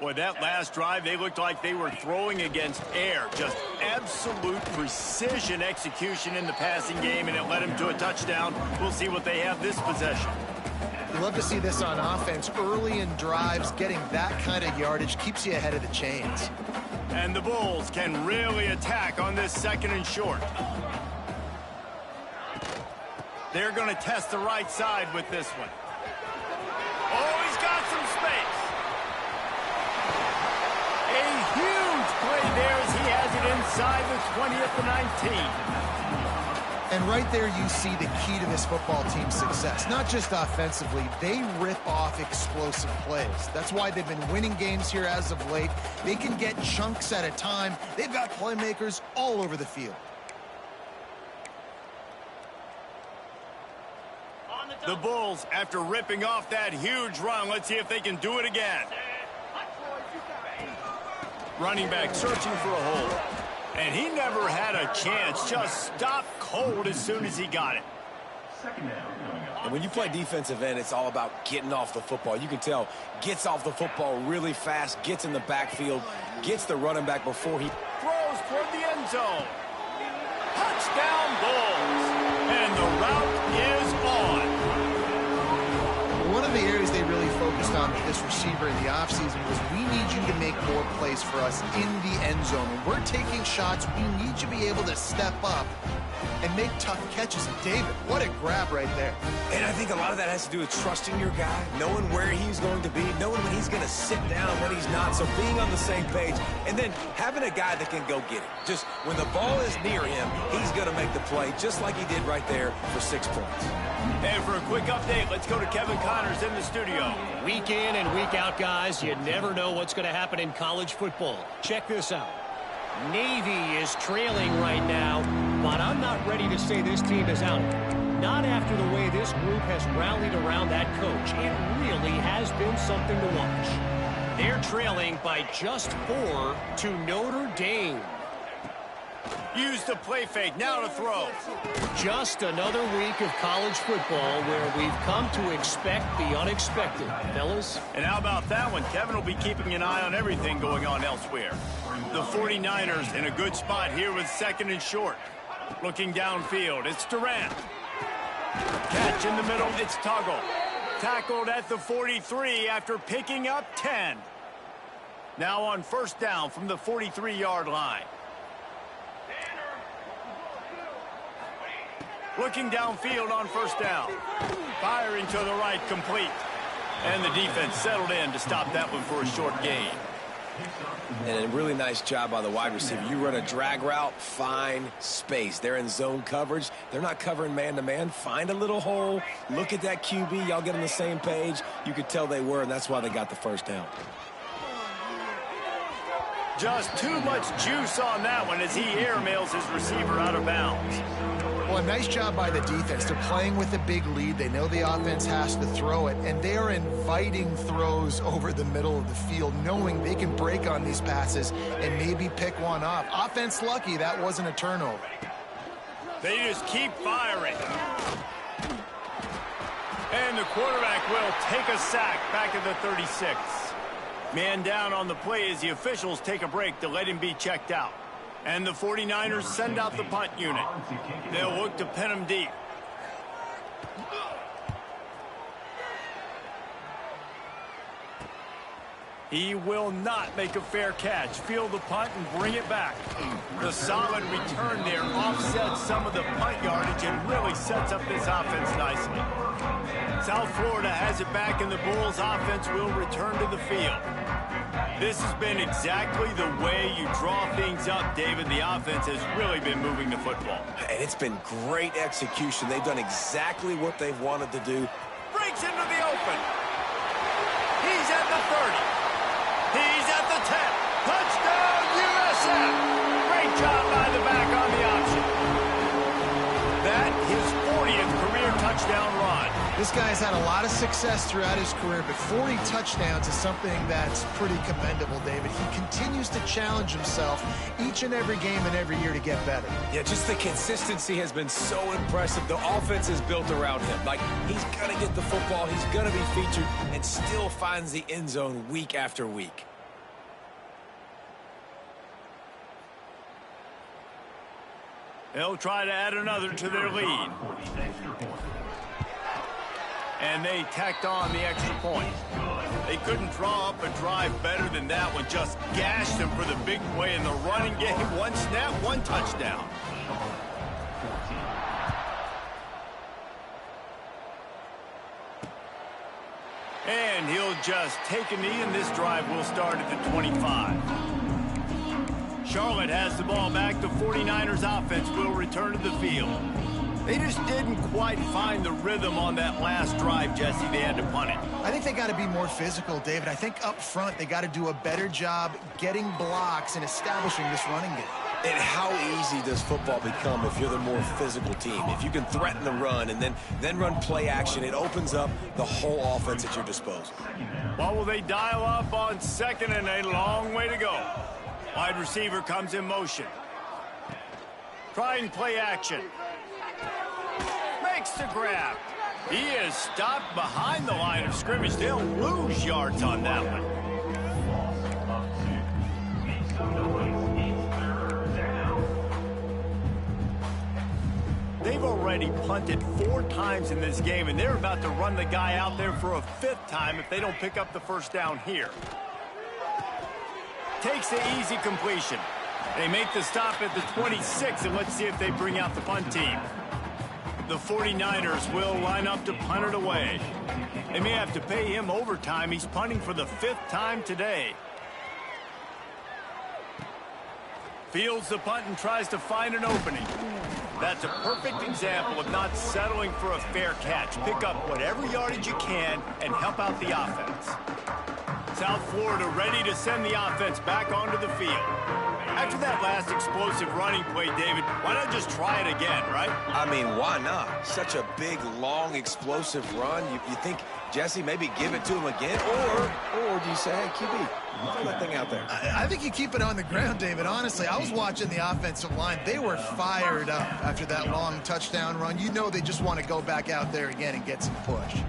Boy, that last drive, they looked like they were throwing against air. Just absolute precision execution in the passing game, and it led them to a touchdown. We'll see what they have this possession. You love to see this on offense. Early in drives, getting that kind of yardage keeps you ahead of the chains. And the Bulls can really attack on this 2nd and short. They're going to test the right side with this one. Oh, he's got some space. A huge play there as he has it inside the 20 at the 19. And right there you see the key to this football team's success. Not just offensively, they rip off explosive plays. That's why they've been winning games here as of late. They can get chunks at a time. They've got playmakers all over the field. The Bulls, after ripping off that huge run, let's see if they can do it again. Running back searching for a hole. And he never had a chance. Just stopped cold as soon as he got it. And when you play defensive end, it's all about getting off the football. You can tell, gets off the football really fast, gets in the backfield, gets the running back before he throws toward the end zone. Touchdown Bulls. And the route is on. One of the areas they really focused on with this receiver in the offseason was we need you to make more plays for us in the end zone. When we're taking shots, we need you to be able to step up and make tough catches. And David, what a grab right there. And I think a lot of that has to do with trusting your guy, knowing where he's going to be, knowing when he's going to sit down, when he's not. So being on the same page, and then having a guy that can go get it. Just when the ball is near him, he's going to make the play, just like he did right there for 6 points. And for a quick update, let's go to Kevin Connors in the studio. Week in and week out, guys, you never know what's going to happen in college football. Check this out. Navy is trailing right now, but I'm not ready to say this team is out. Not after the way this group has rallied around that coach. It really has been something to watch. They're trailing by just 4 to Notre Dame. Use the play fake, now to throw. Just another week of college football where we've come to expect the unexpected, fellas. And how about that one? Kevin will be keeping an eye on everything going on elsewhere. The 49ers in a good spot here with 2nd and short. Looking downfield, it's Durant. Catch in the middle, it's Tuggle. Tackled at the 43 after picking up 10. Now on 1st down from the 43-yard line. Looking downfield on 1st down. Firing to the right, complete. And the defense settled in to stop that one for a short gain. And a really nice job by the wide receiver. You run a drag route, find space. They're in zone coverage. They're not covering man-to-man. Find a little hole. Look at that QB. Y'all get on the same page. You could tell they were, and that's why they got the 1st down. Just too much juice on that one as he airmails his receiver out of bounds. Well, a nice job by the defense. They're playing with a big lead. They know the offense has to throw it, and they are inviting throws over the middle of the field, knowing they can break on these passes and maybe pick one off. Offense lucky that wasn't a turnover. They just keep firing. And the quarterback will take a sack back at the 36. Man down on the play as the officials take a break to let him be checked out. And the 49ers send out the punt unit. They'll look to pin him deep. He will not make a fair catch. Field the punt and bring it back. The solid return there offsets some of the punt yardage and really sets up this offense nicely. South Florida has it back, and the Bulls offense will return to the field. This has been exactly the way you draw things up, David. The offense has really been moving the football. And it's been great execution. They've done exactly what they've wanted to do. Breaks into the open. He's at the 30. He's at the 10. Touchdown, USF. Great job by the back on the option. That his 40th career touchdown run. This guy's had a lot of success throughout his career, but 40 touchdowns is something that's pretty commendable, David. He continues to challenge himself each and every game and every year to get better. Yeah, just the consistency has been so impressive. The offense is built around him. Like, he's going to get the football, he's going to be featured, and still finds the end zone week after week. They'll try to add another to their lead. And they tacked on the extra point. They couldn't draw up a drive better than that one. Just gashed them for the big play in the running game. One snap, one touchdown. And he'll just take a knee, and this drive will start at the 25. Charlotte has the ball back. The 49ers offense will return to the field. They just didn't quite find the rhythm on that last drive, Jesse. They had to punt it. I think they got to be more physical, David. I think up front they got to do a better job getting blocks and establishing this running game. And how easy does football become if you're the more physical team? If you can threaten the run and then run play action, it opens up the whole offense at your disposal. What will they dial up on second and a long way to go? Wide receiver comes in motion. Trying play action. Makes the grab. He is stopped behind the line of scrimmage. They'll lose yards on that one. They've already punted 4 times in this game, and they're about to run the guy out there for a 5th time if they don't pick up the first down here. Takes the easy completion. They make the stop at the 26, and let's see if they bring out the punt team. The 49ers will line up to punt it away. They may have to pay him overtime. He's punting for the 5th time today. Fields the punt and tries to find an opening. That's a perfect example of not settling for a fair catch. Pick up whatever yardage you can and help out the offense. South Florida ready to send the offense back onto the field. After that last explosive running play, David, why not just try it again, right? I mean, why not? Such a big, long, explosive run. You think, Jesse, maybe give it to him again? Or do you say, hey, QB, throw that thing out there? I think you keep it on the ground, David. Honestly, I was watching the offensive line. They were fired up after that long touchdown run. You know they just want to go back out there again and get some push.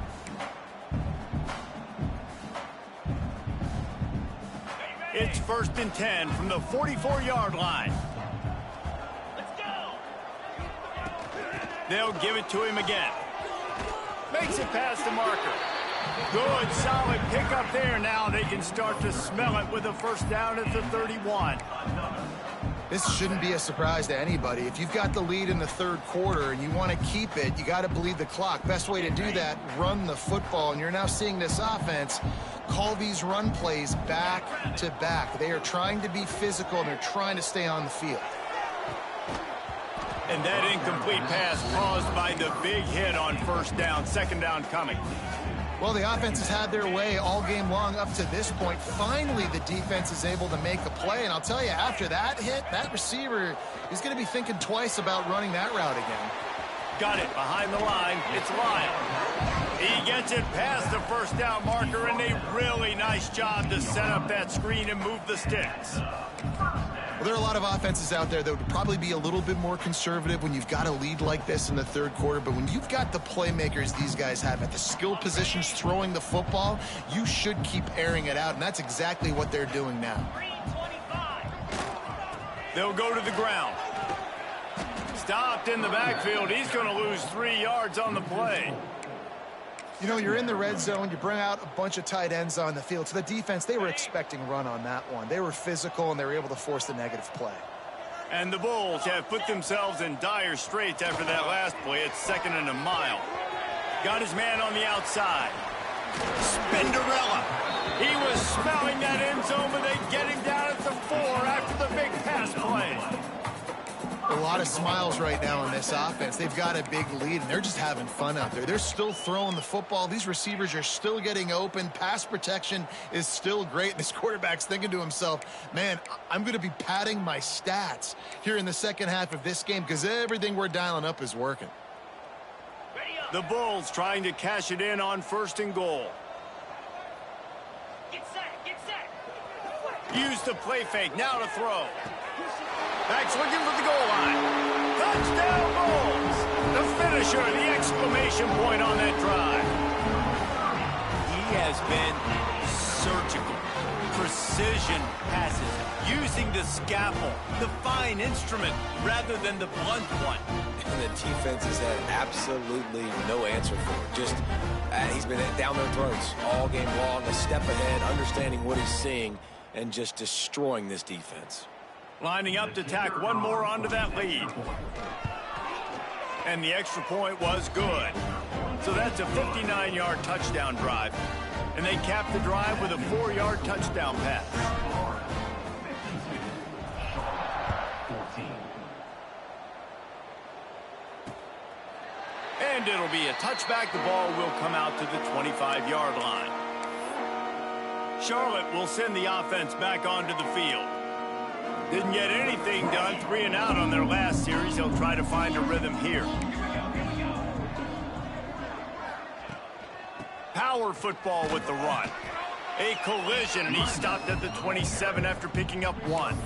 It's 1st and 10 from the 44-yard line. Let's go. They'll give it to him again. Makes it past the marker. Good, solid pickup there. Now they can start to smell it with a first down at the 31. This shouldn't be a surprise to anybody. If you've got the lead in the 3rd quarter and you want to keep it, you got to bleed the clock. Best way to do that, run the football. And you're now seeing this offense call these run plays back to back. They are trying to be physical, and they're trying to stay on the field. And that incomplete pass caused by the big hit on first down. 2nd down coming. Well, the offense has had their way all game long up to this point. Finally, the defense is able to make a play. And I'll tell you, after that hit, that receiver is going to be thinking twice about running that route again. Got it behind the line. It's Lyle. He gets it past the first down marker, and a really nice job to set up that screen and move the sticks. Well, there are a lot of offenses out there that would probably be a little bit more conservative when you've got a lead like this in the 3rd quarter. But when you've got the playmakers these guys have at the skill positions throwing the football, you should keep airing it out. And that's exactly what they're doing now. They'll go to the ground. Stopped in the backfield. He's going to lose 3 yards on the play. You know, you're in the red zone. You bring out a bunch of tight ends on the field. So the defense, they were expecting run on that one. They were physical, and they were able to force the negative play. And the Bulls have put themselves in dire straits after that last play. It's 2nd and a mile. Got his man on the outside. Spinderella. He was smelling that end zone, but they get him down at the 4 after the big pass play. A lot of smiles right now in this offense. They've got a big lead, and they're just having fun out there. They're still throwing the football. These receivers are still getting open. Pass protection is still great. This quarterback's thinking to himself, man, I'm going to be padding my stats here in the second half of this game because everything we're dialing up is working. The Bulls trying to cash it in on 1st and goal. Get set, get set. Use the play fake. Now to throw. Backs looking for the goal line. Touchdown Bulls. The finisher, the exclamation point on that drive. He has been surgical. precision passes, using the scalpel, the fine instrument, rather than the blunt one. And the defense has had absolutely no answer for it. Just, he's been down their throats all game long, a step ahead, understanding what he's seeing, and just destroying this defense. Lining up to tack one more onto that lead. And the extra point was good. So that's a 59-yard touchdown drive. And they capped the drive with a 4-yard touchdown pass. And it'll be a touchback. The ball will come out to the 25-yard line. Charlotte will send the offense back onto the field. Didn't get anything done, 3 and out on their last series. They'll try to find a rhythm here. Power football with the run. A collision, and he stopped at the 27 after picking up 1.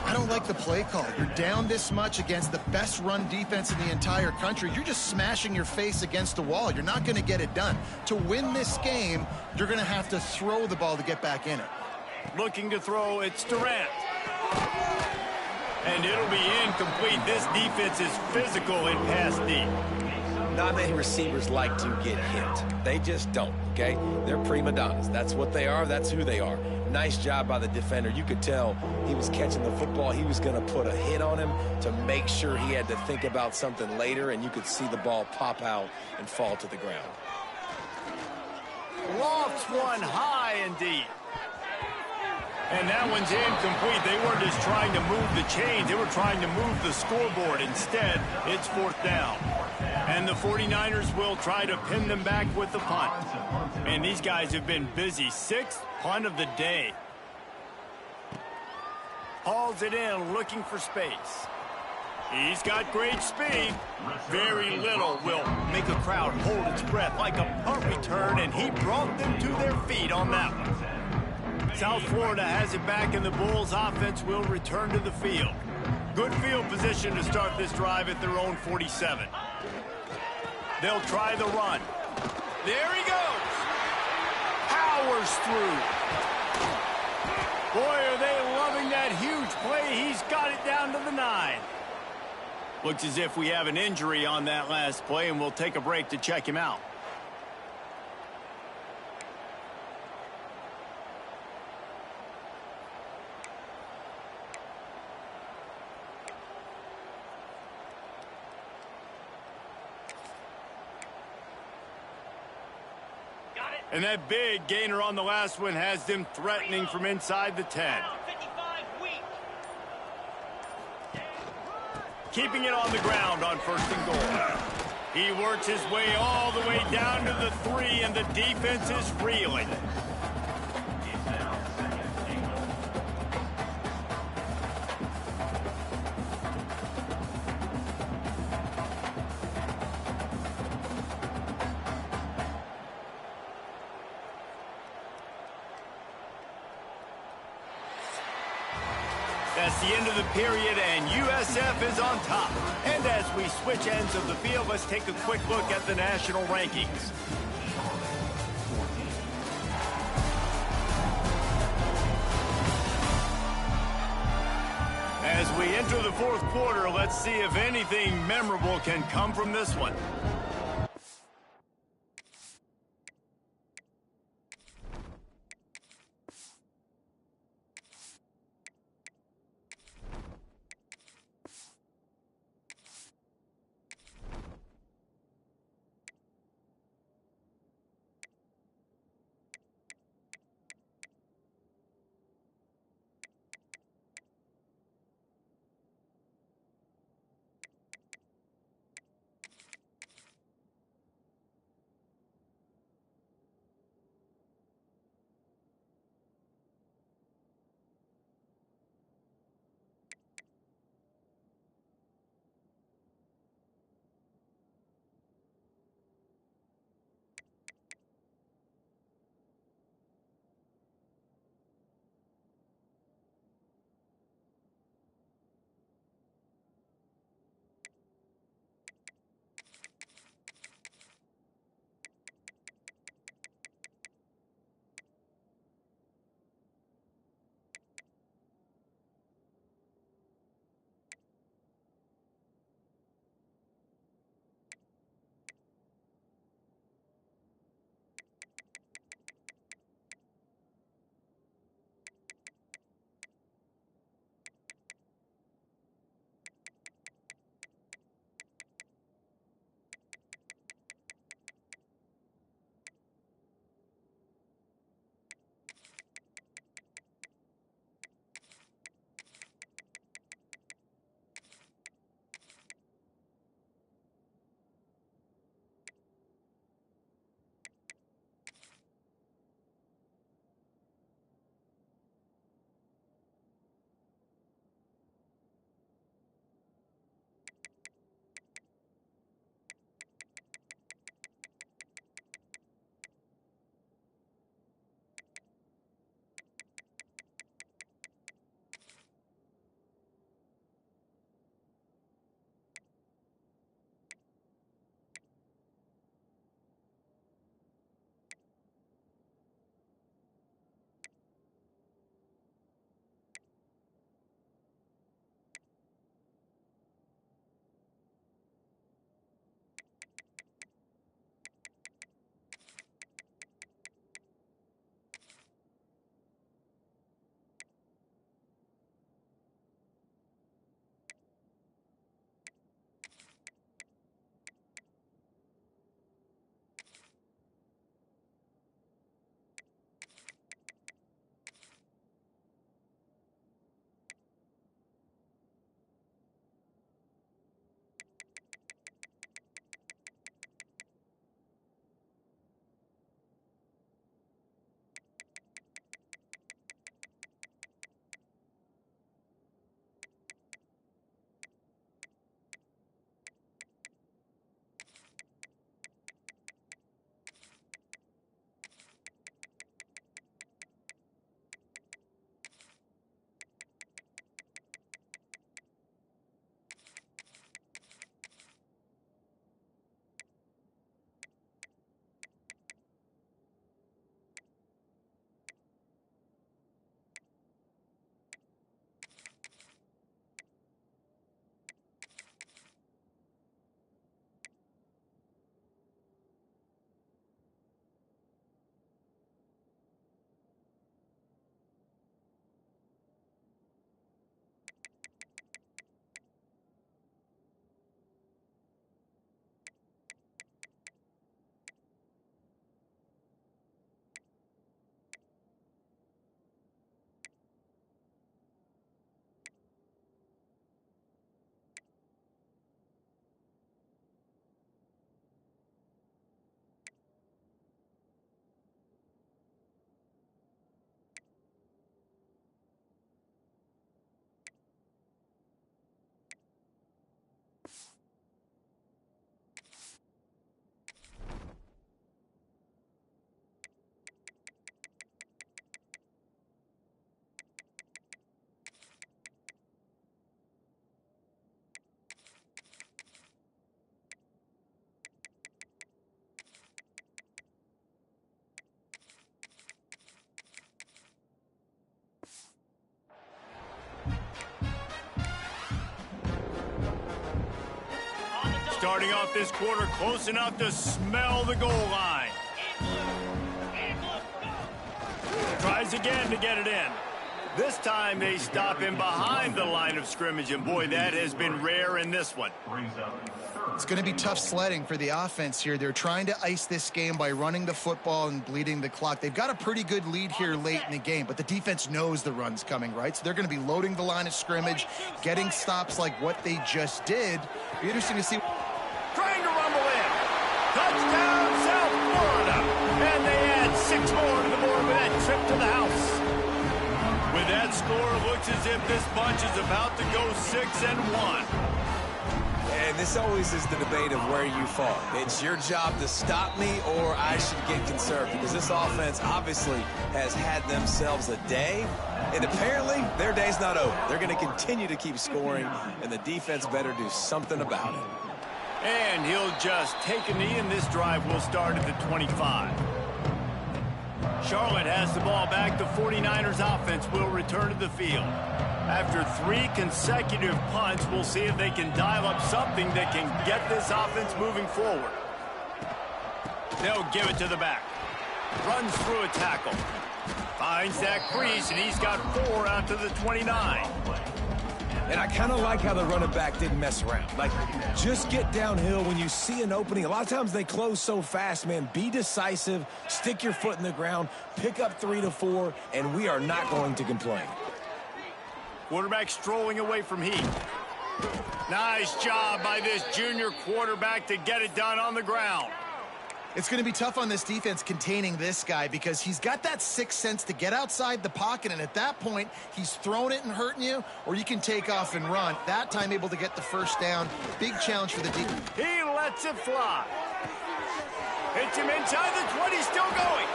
I don't like the play call. You're down this much against the best run defense in the entire country. You're just smashing your face against the wall. You're not going to get it done. To win this game, you're going to have to throw the ball to get back in it. Looking to throw, it's Durant. And it'll be incomplete. This defense is physical in pass deep. Not many receivers like to get hit. They just don't, okay? They're prima donnas. That's what they are. That's who they are. Nice job by the defender. You could tell he was catching the football. He was going to put a hit on him to make sure he had to think about something later, and you could see the ball pop out and fall to the ground. Lofts one high and deep. And that one's incomplete. They weren't just trying to move the chains. They were trying to move the scoreboard. Instead, it's 4th down. And the 49ers will try to pin them back with the punt. And these guys have been busy. 6th punt of the day. Hauls it in, looking for space. He's got great speed. Very little will make a crowd hold its breath like a punt return, and he brought them to their feet on that one. South Florida has it back, and the Bulls offense will return to the field. Good field position to start this drive at their own 47. They'll try the run. There he goes. Powers through. Boy, are they loving that huge play. He's got it down to the 9. Looks as if we have an injury on that last play, and we'll take a break to check him out. And that big gainer on the last one has them threatening from inside the 10. Keeping it on the ground on 1st and goal. He works his way all the way down to the 3, and the defense is reeling. That's the end of the period, and USF is on top. And as we switch ends of the field, let's take a quick look at the national rankings. As we enter the 4th quarter, let's see if anything memorable can come from this one. Starting off this quarter close enough to smell the goal line. Tries again to get it in. This time they stop him behind the line of scrimmage, and boy, that has been rare in this one. It's going to be tough sledding for the offense here. They're trying to ice this game by running the football and bleeding the clock. They've got a pretty good lead here late in the game, but the defense knows the run's coming, right? So they're going to be loading the line of scrimmage, getting stops like what they just did. Be interesting to see. Trying to rumble in. Touchdown, South Florida. And they add 6 more to the board with that trip to the house. With that score, it looks as if this bunch is about to go 6-1. And this always is the debate of where you fall. It's your job to stop me, or I should get conserved, because this offense obviously has had themselves a day, and apparently their day's not over. They're going to continue to keep scoring, and the defense better do something about it. And he'll just take a knee, and this drive will start at the 25. Charlotte has the ball back. The 49ers offense will return to the field. After 3 consecutive punts, we'll see if they can dial up something that can get this offense moving forward. They'll give it to the back. Runs through a tackle. Finds that crease, and he's got 4 out to the 29. And I kind of like how the running back didn't mess around. Like, just get downhill when you see an opening. A lot of times they close so fast, man. Be decisive, stick your foot in the ground, pick up 3 to 4, and we are not going to complain. Quarterback strolling away from heat. Nice job by this junior quarterback to get it done on the ground. It's going to be tough on this defense containing this guy because he's got that sixth sense to get outside the pocket, and at that point, he's throwing it and hurting you, or you can take off and run. That time able to get the first down. Big challenge for the defense. He lets it fly. Hits him inside the 20, still going.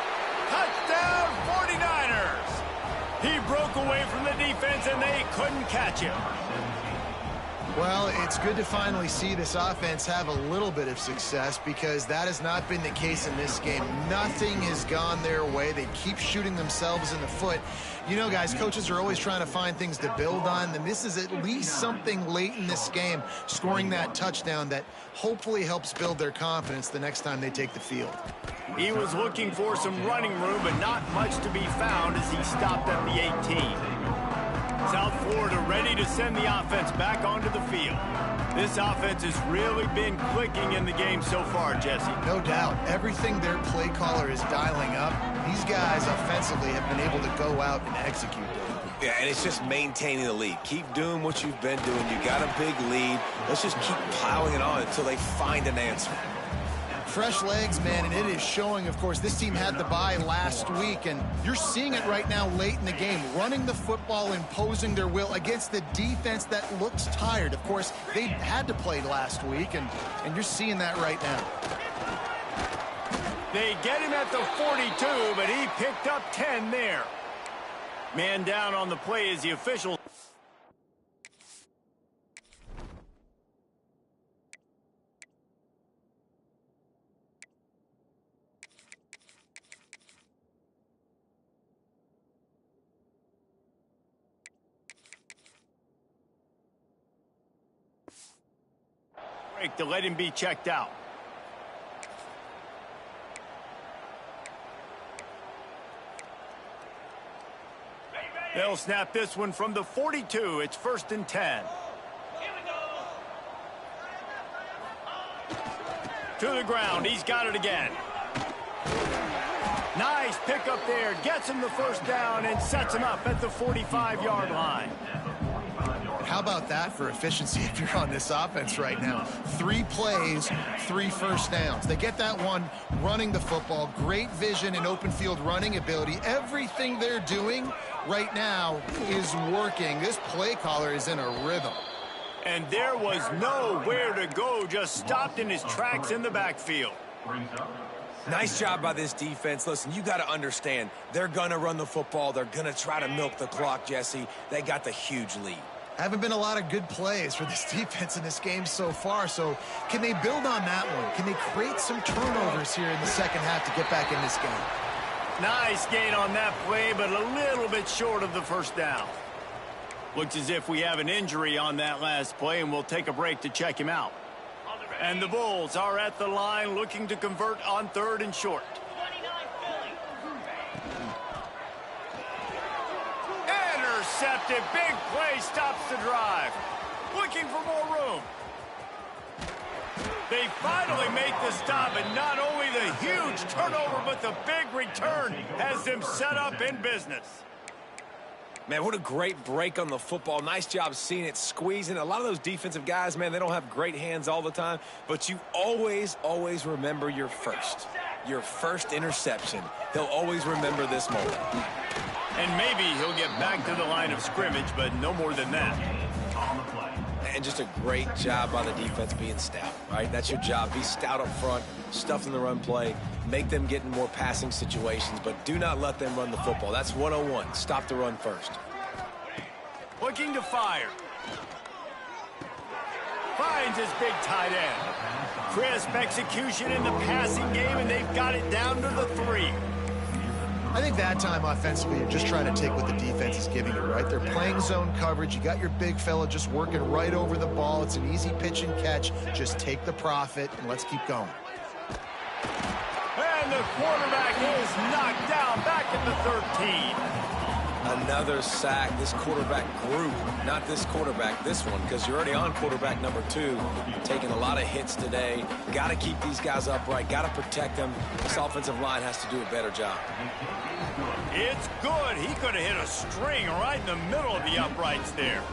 Touchdown, 49ers. He broke away from the defense, and they couldn't catch him. Well, it's good to finally see this offense have a little bit of success because that has not been the case in this game. Nothing has gone their way. They keep shooting themselves in the foot. You know, guys, coaches are always trying to find things to build on, and this is at least something late in this game, scoring that touchdown that hopefully helps build their confidence the next time they take the field. He was looking for some running room, but not much to be found as he stopped at the 18. South Florida ready to send the offense back onto the field. This offense has really been clicking in the game so far, Jesse. No doubt. Everything their play caller is dialing up, these guys offensively have been able to go out and execute. Yeah, and it's just maintaining the lead. Keep doing what you've been doing. You got a big lead. Let's just keep piling it on until they find an answer. Fresh legs, man, and it is showing. Of course, this team had the bye last week, and you're seeing it right now late in the game, running the football, imposing their will against the defense that looks tired. Of course, they had to play last week, and you're seeing that right now. They get him at the 42, but he picked up 10 there. Man down on the play is the official. To let him be checked out. They'll snap this one from the 42. It's 1st and 10. To the ground. He's got it again. Nice pickup there. Gets him the first down and sets him up at the 45-yard line. How about that for efficiency if you're on this offense right now? 3 plays, 3 first downs. They get that one running the football. Great vision and open field running ability. Everything they're doing right now is working. This play caller is in a rhythm. And there was nowhere to go, just stopped in his tracks in the backfield. Nice job by this defense. Listen, you got to understand, they're going to run the football. They're going to try to milk the clock, Jesse. They got the huge lead. Haven't been a lot of good plays for this defense in this game so far, so can they build on that one? Can they create some turnovers here in the second half to get back in this game? Nice gain on that play, but a little bit short of the first down. Looks as if we have an injury on that last play, and we'll take a break to check him out. And the Bulls are at the line looking to convert on 3rd and short. Intercepted. Big play stops the drive. Looking for more room. They finally make the stop, and not only the huge turnover, but the big return has them set up in business. Man, what a great break on the football. Nice job seeing it, squeezing. A lot of those defensive guys, man, they don't have great hands all the time, but you always, always remember your first interception. They'll always remember this moment. And maybe he'll get back to the line of scrimmage, but no more than that. And just a great job by the defense being stout, right? That's your job. Be stout up front, stuff in the run play, make them get in more passing situations, but do not let them run the football. That's 101. Stop the run first. Looking to fire. Finds his big tight end. Crisp execution in the passing game, and they've got it down to the 3. I think that time offensively, you're just trying to take what the defense is giving you, right? They're playing zone coverage. You got your big fella just working right over the ball. It's an easy pitch and catch. Just take the profit, and let's keep going. And the quarterback is knocked down back at the 13. Another sack. This quarterback group, not this quarterback, this one, because you're already on quarterback number 2. Taking a lot of hits today. Got to keep these guys upright. Got to protect them. This offensive line has to do a better job. It's good. He could have hit a string right in the middle of the uprights there.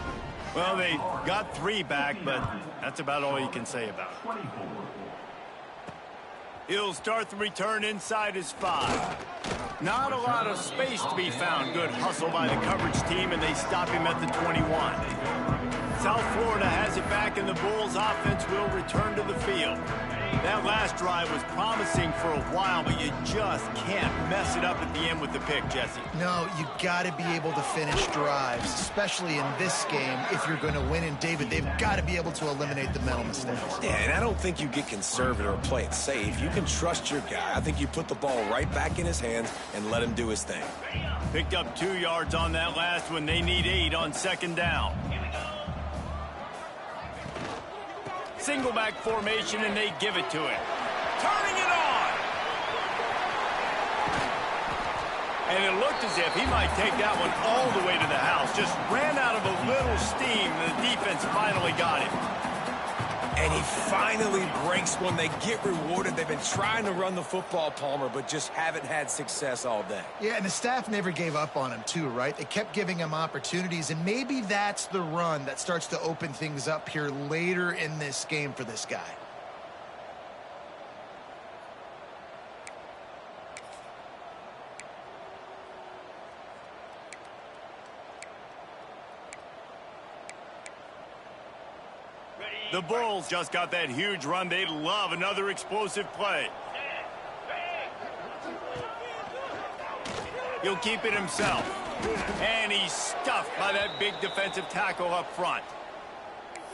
Well, they got 3 back, but that's about all you can say about it. He'll start the return inside his 5. Not a lot of space to be found. Good hustle by the coverage team, and they stop him at the 21. South Florida has it back, and the Bulls offense will return to the field. That last drive was promising for a while, but you just can't mess it up at the end with the pick, Jesse. No, you got to be able to finish drives, especially in this game. If you're going to win, and David, they've got to be able to eliminate the mental mistakes. Yeah, and I don't think you get conservative or play it safe. You can trust your guy. I think you put the ball right back in his hands and let him do his thing. Picked up 2 yards on that last one. They need 8 on 2nd down. Single back formation, and they give it to him. Turning it on. And it looked as if he might take that one all the way to the house. Just ran out of a little steam. The defense finally got him. And he finally breaks one. They get rewarded. They've been trying to run the football, Palmer, but just haven't had success all day. Yeah, and the staff never gave up on him, too, right? They kept giving him opportunities, and maybe that's the run that starts to open things up here later in this game for this guy. The Bulls just got that huge run. They love another explosive play. He'll keep it himself. And he's stuffed by that big defensive tackle up front.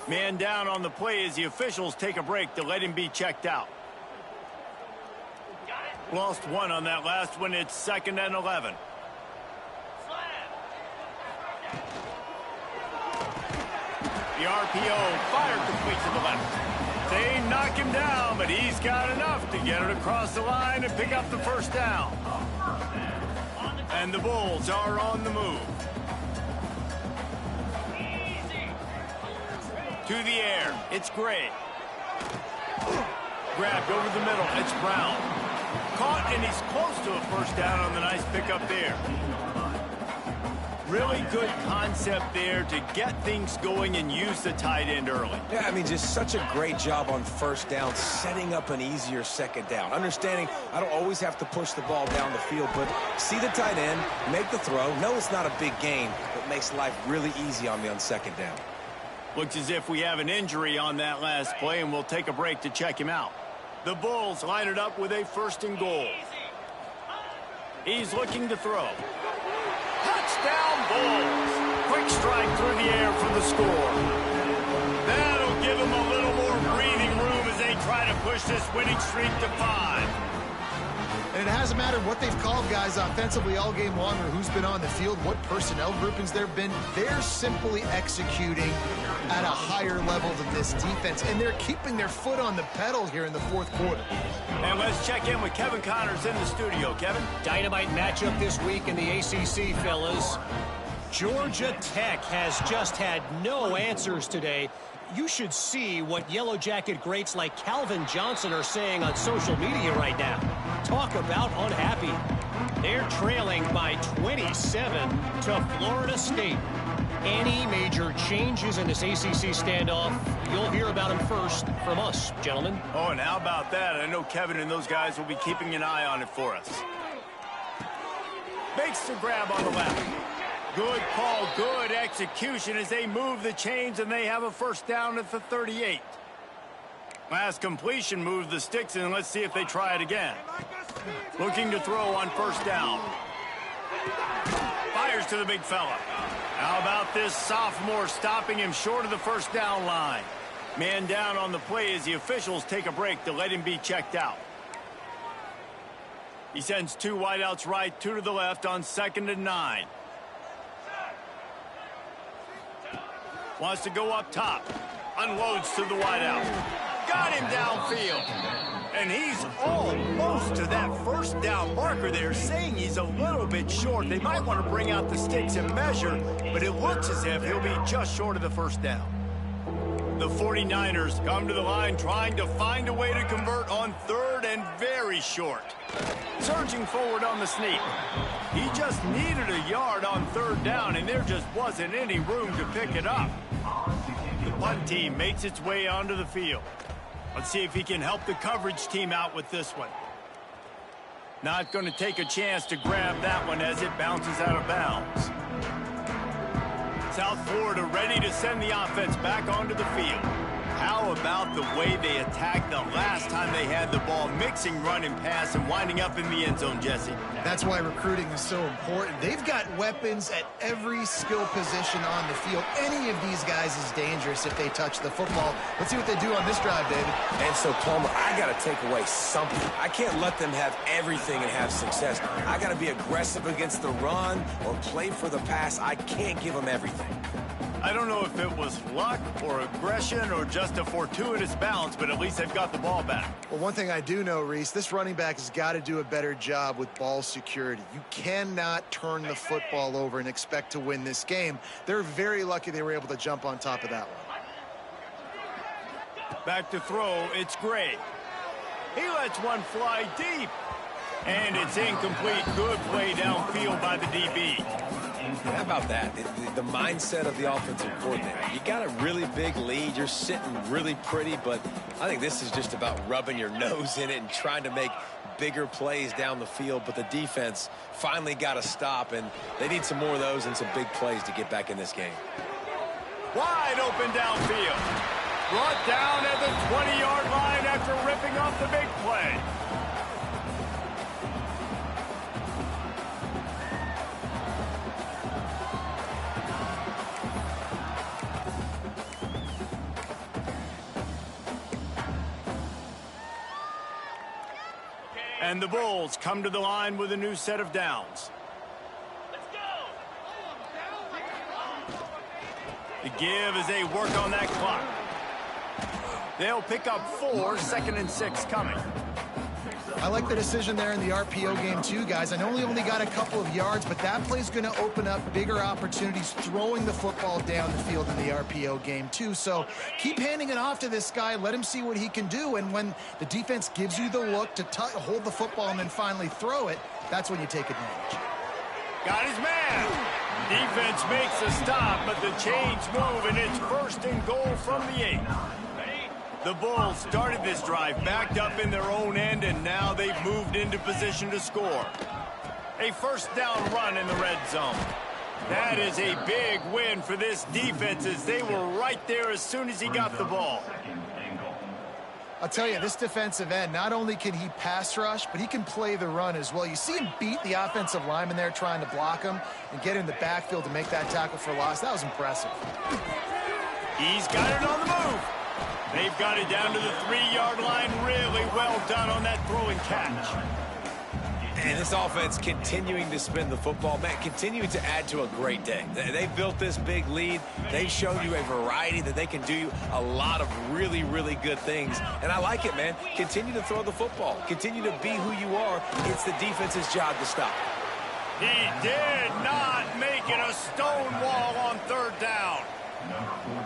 Man down on the play as the officials take a break to let him be checked out. Lost 1 on that last one. It's 2nd and 11. The RPO fired complete to the left. They knock him down, but he's got enough to get it across the line and pick up the 1st down. And the Bulls are on the move. To the air. It's Gray. Grabbed over the middle. It's Brown. Caught, and he's close to a 1st down on the nice pickup there. Really good concept there to get things going and use the tight end early. Yeah, I mean, just such a great job on 1st down, setting up an easier 2nd down. Understanding I don't always have to push the ball down the field, but see the tight end, make the throw. No, it's not a big gain, but makes life really easy on me on 2nd down. Looks as if we have an injury on that last play, and we'll take a break to check him out. The Bulls line it up with a 1st and goal. He's looking to throw. Touchdown, Bulls. Quick strike through the air for the score. That'll give them a little more breathing room as they try to push this winning streak to 5. And it hasn't mattered what they've called guys offensively all game long or who's been on the field, what personnel groupings there have been. They're simply executing at a higher level than this defense, and they're keeping their foot on the pedal here in the fourth quarter. And let's check in with Kevin Connors in the studio. Kevin? Dynamite matchup this week in the ACC, fellas. Georgia Tech has just had no answers today. You should see what Yellow Jacket greats like Calvin Johnson are saying on social media right now. Talk about unhappy. They're trailing by 27 to Florida State. Any major changes in this ACC standoff, you'll hear about them first from us, gentlemen. Oh, and how about that? I know Kevin and those guys will be keeping an eye on it for us. Makes the grab on the left. Good call, good execution as they move the chains, and they have a first down at the 38. Last completion moved the sticks, and let's see if they try it again. Looking to throw on first down. Fires to the big fella. How about this sophomore stopping him short of the first down line? Man down on the play as the officials take a break to let him be checked out. He sends two wideouts right, two to the left on 2nd and 9. Wants to go up top. Unloads to the wideout. Got him downfield. And he's almost to that first down marker there, saying he's a little bit short. They might want to bring out the sticks and measure, but it looks as if he'll be just short of the first down. The 49ers come to the line trying to find a way to convert on 3rd and very short. Surging forward on the sneak. He just needed a yard on 3rd down, and there just wasn't any room to pick it up. The punt team makes its way onto the field. Let's see if he can help the coverage team out with this one. Not going to take a chance to grab that one as it bounces out of bounds. South Florida ready to send the offense back onto the field. How about the way they attacked the last time they had the ball, mixing run and pass and winding up in the end zone, Jesse? That's why recruiting is so important. They've got weapons at every skill position on the field. Any of these guys is dangerous if they touch the football. Let's see what they do on this drive, David. And so, Palmer, I got to take away something. I can't let them have everything and have success. I got to be aggressive against the run or play for the pass. I can't give them everything. I don't know if it was luck or aggression or just a fortuitous bounce, but at least they've got the ball back. Well, one thing I do know, Reese, this running back has got to do a better job with ball security. You cannot turn the football over and expect to win this game. They're very lucky they were able to jump on top of that one. Back to throw, it's Gray. He lets one fly deep. And it's incomplete. Good play downfield by the DB. How about that? The mindset of the offensive coordinator. You got a really big lead. You're sitting really pretty, but I think this is just about rubbing your nose in it and trying to make bigger plays down the field. But the defense finally got a stop, and they need some more of those and some big plays to get back in this game. Wide open downfield. Brought down at the 20-yard line after ripping off the big play. And the Bulls come to the line with a new set of downs. Let's go. The give as they work on that clock. They'll pick up 4, 2nd and 6 coming. I like the decision there in the RPO game too, guys. I know he only got a couple of yards, but that play's going to open up bigger opportunities throwing the football down the field in the RPO game too. So keep handing it off to this guy. Let him see what he can do. And when the defense gives you the look to hold the football and then finally throw it, that's when you take advantage. Got his man. Defense makes a stop, but the chains move, and it's 1st and goal from the 8. The Bulls started this drive backed up in their own end, and now they've moved into position to score. A first down run in the red zone. That is a big win for this defense as they were right there as soon as he got the ball. I'll tell you, this defensive end, not only can he pass rush, but he can play the run as well. You see him beat the offensive lineman there trying to block him and get in the backfield to make that tackle for loss. That was impressive. He's got it on the move. They've got it down to the 3-yard line. Really well done on that throw and catch. And this offense continuing to spin the football, man, continuing to add to a great day. They built this big lead. They've shown you a variety that they can do a lot of really, really good things. And I like it, man. Continue to throw the football. Continue to be who you are. It's the defense's job to stop. He did not make it a stone wall on third down.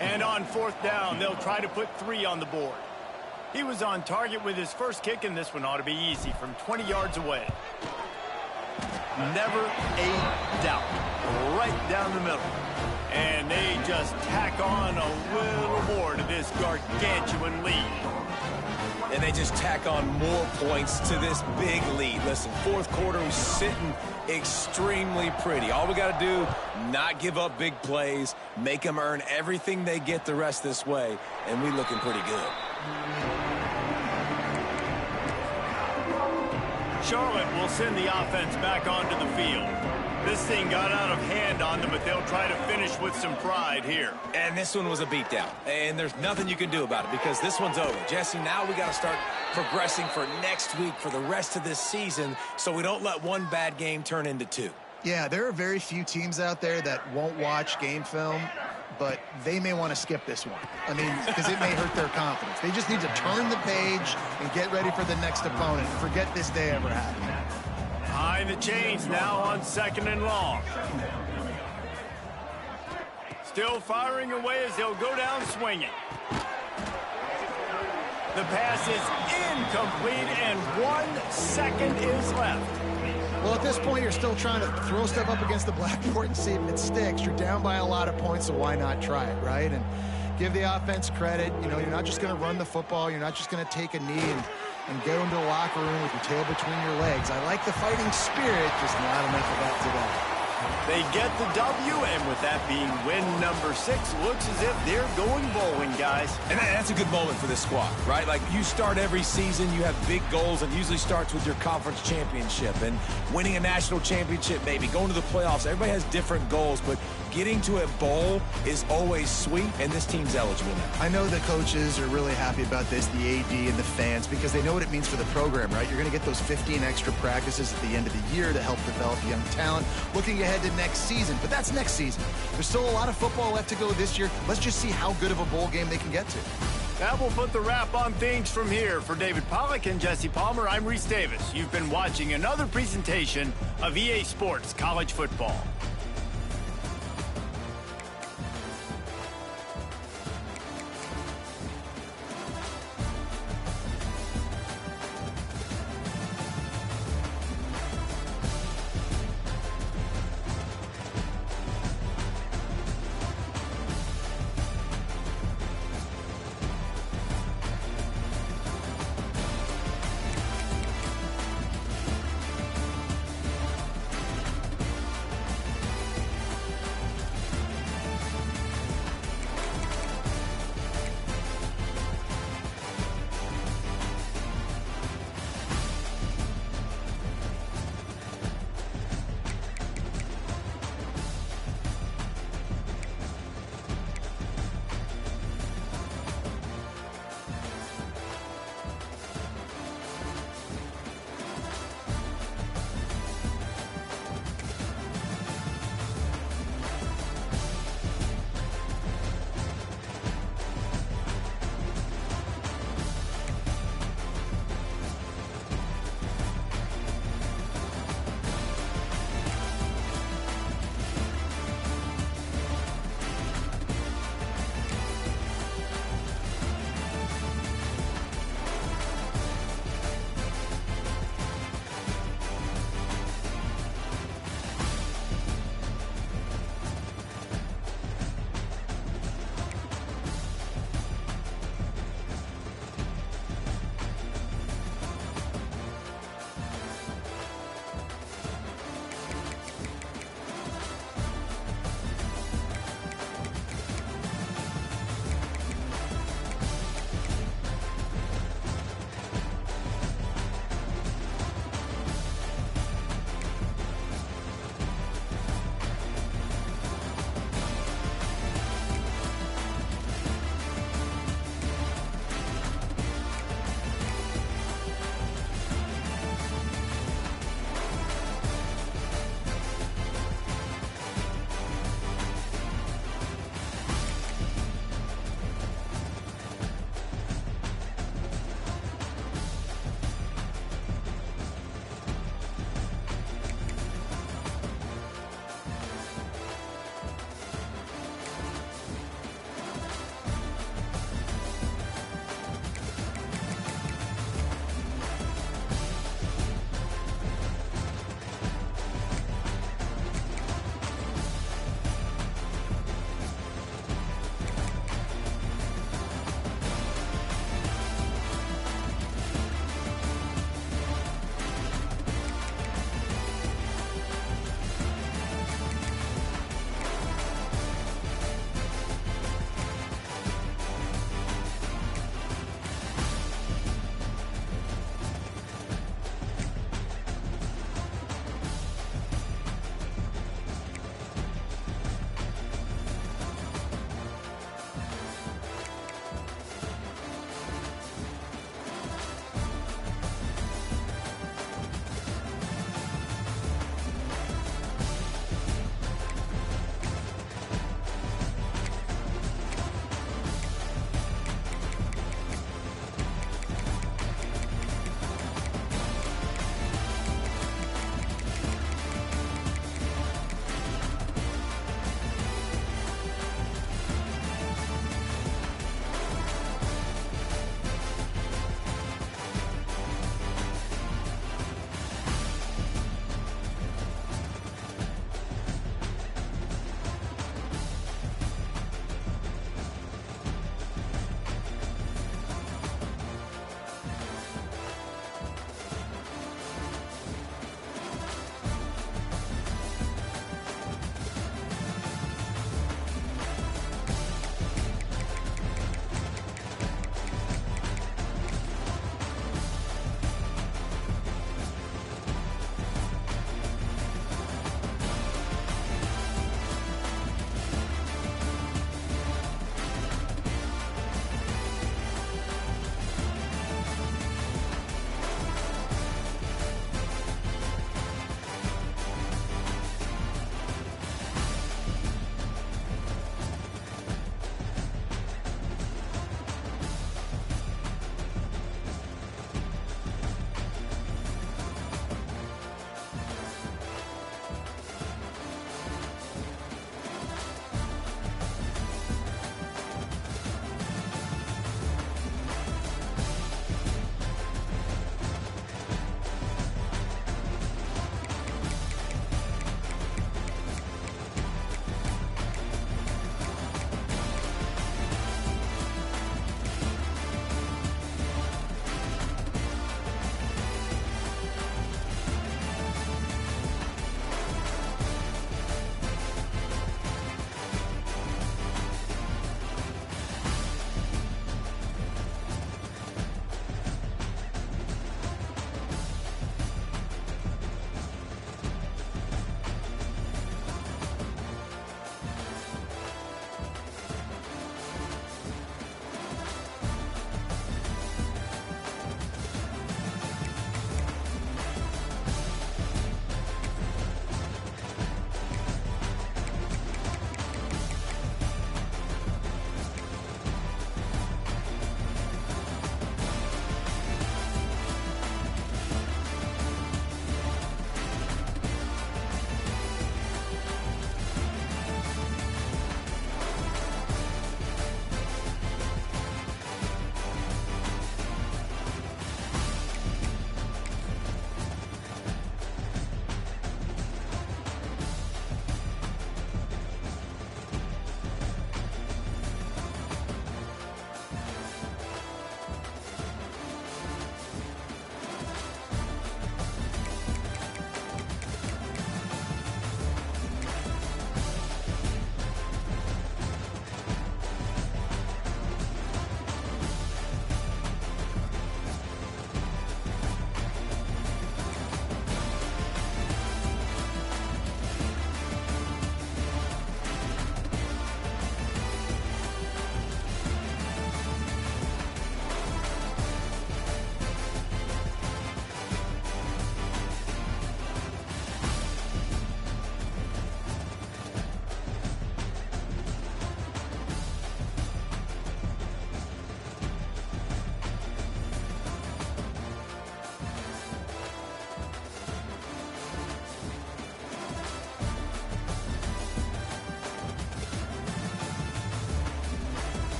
And on fourth down, they'll try to put 3 on the board. He was on target with his first kick, and this one ought to be easy from 20 yards away. Never a doubt. Right down the middle. And they just tack on a little more to this gargantuan lead. And they just tack on more points to this big lead. Listen, fourth quarter was sitting extremely pretty. All we got to do, not give up big plays, make them earn everything they get the rest this way, and we looking pretty good. Charlotte will send the offense back onto the field. This thing got out of hand on them, but they'll try to finish with some pride here. And this one was a beatdown, and there's nothing you can do about it because this one's over. Jesse, now we got to start progressing for next week for the rest of this season so we don't let one bad game turn into 2. Yeah, there are very few teams out there that won't watch game film, but they may want to skip this one. I mean, because it may hurt their confidence. They just need to turn the page and get ready for the next opponent. Forget this day ever happened. Behind the chains now on 2nd and long. Still firing away as they'll go down swinging. The pass is incomplete, and 1 second is left. Well, at this point, you're still trying to throw stuff up against the blackboard and see if it sticks. You're down by a lot of points, so why not try it, right? And give the offense credit. You know, you're not just going to run the football. You're not just going to take a knee and go into the locker room with your tail between your legs. I like the fighting spirit, just not enough of that today. They get the W, and with that being win number 6, looks as if they're going bowling, guys. And that's a good moment for this squad, right? Like, you start every season, you have big goals, and usually starts with your conference championship and winning a national championship, maybe going to the playoffs. Everybody has different goals, but getting to a bowl is always sweet, and this team's eligible now. I know the coaches are really happy about this, the AD and the fans, because they know what it means for the program, right? You're going to get those 15 extra practices at the end of the year to help develop young talent. Looking ahead to next season, but that's next season. There's still a lot of football left to go this year. Let's just see how good of a bowl game they can get to. That will put the wrap on things from here. For David Pollack and Jesse Palmer, I'm Reese Davis. You've been watching another presentation of EA Sports College Football.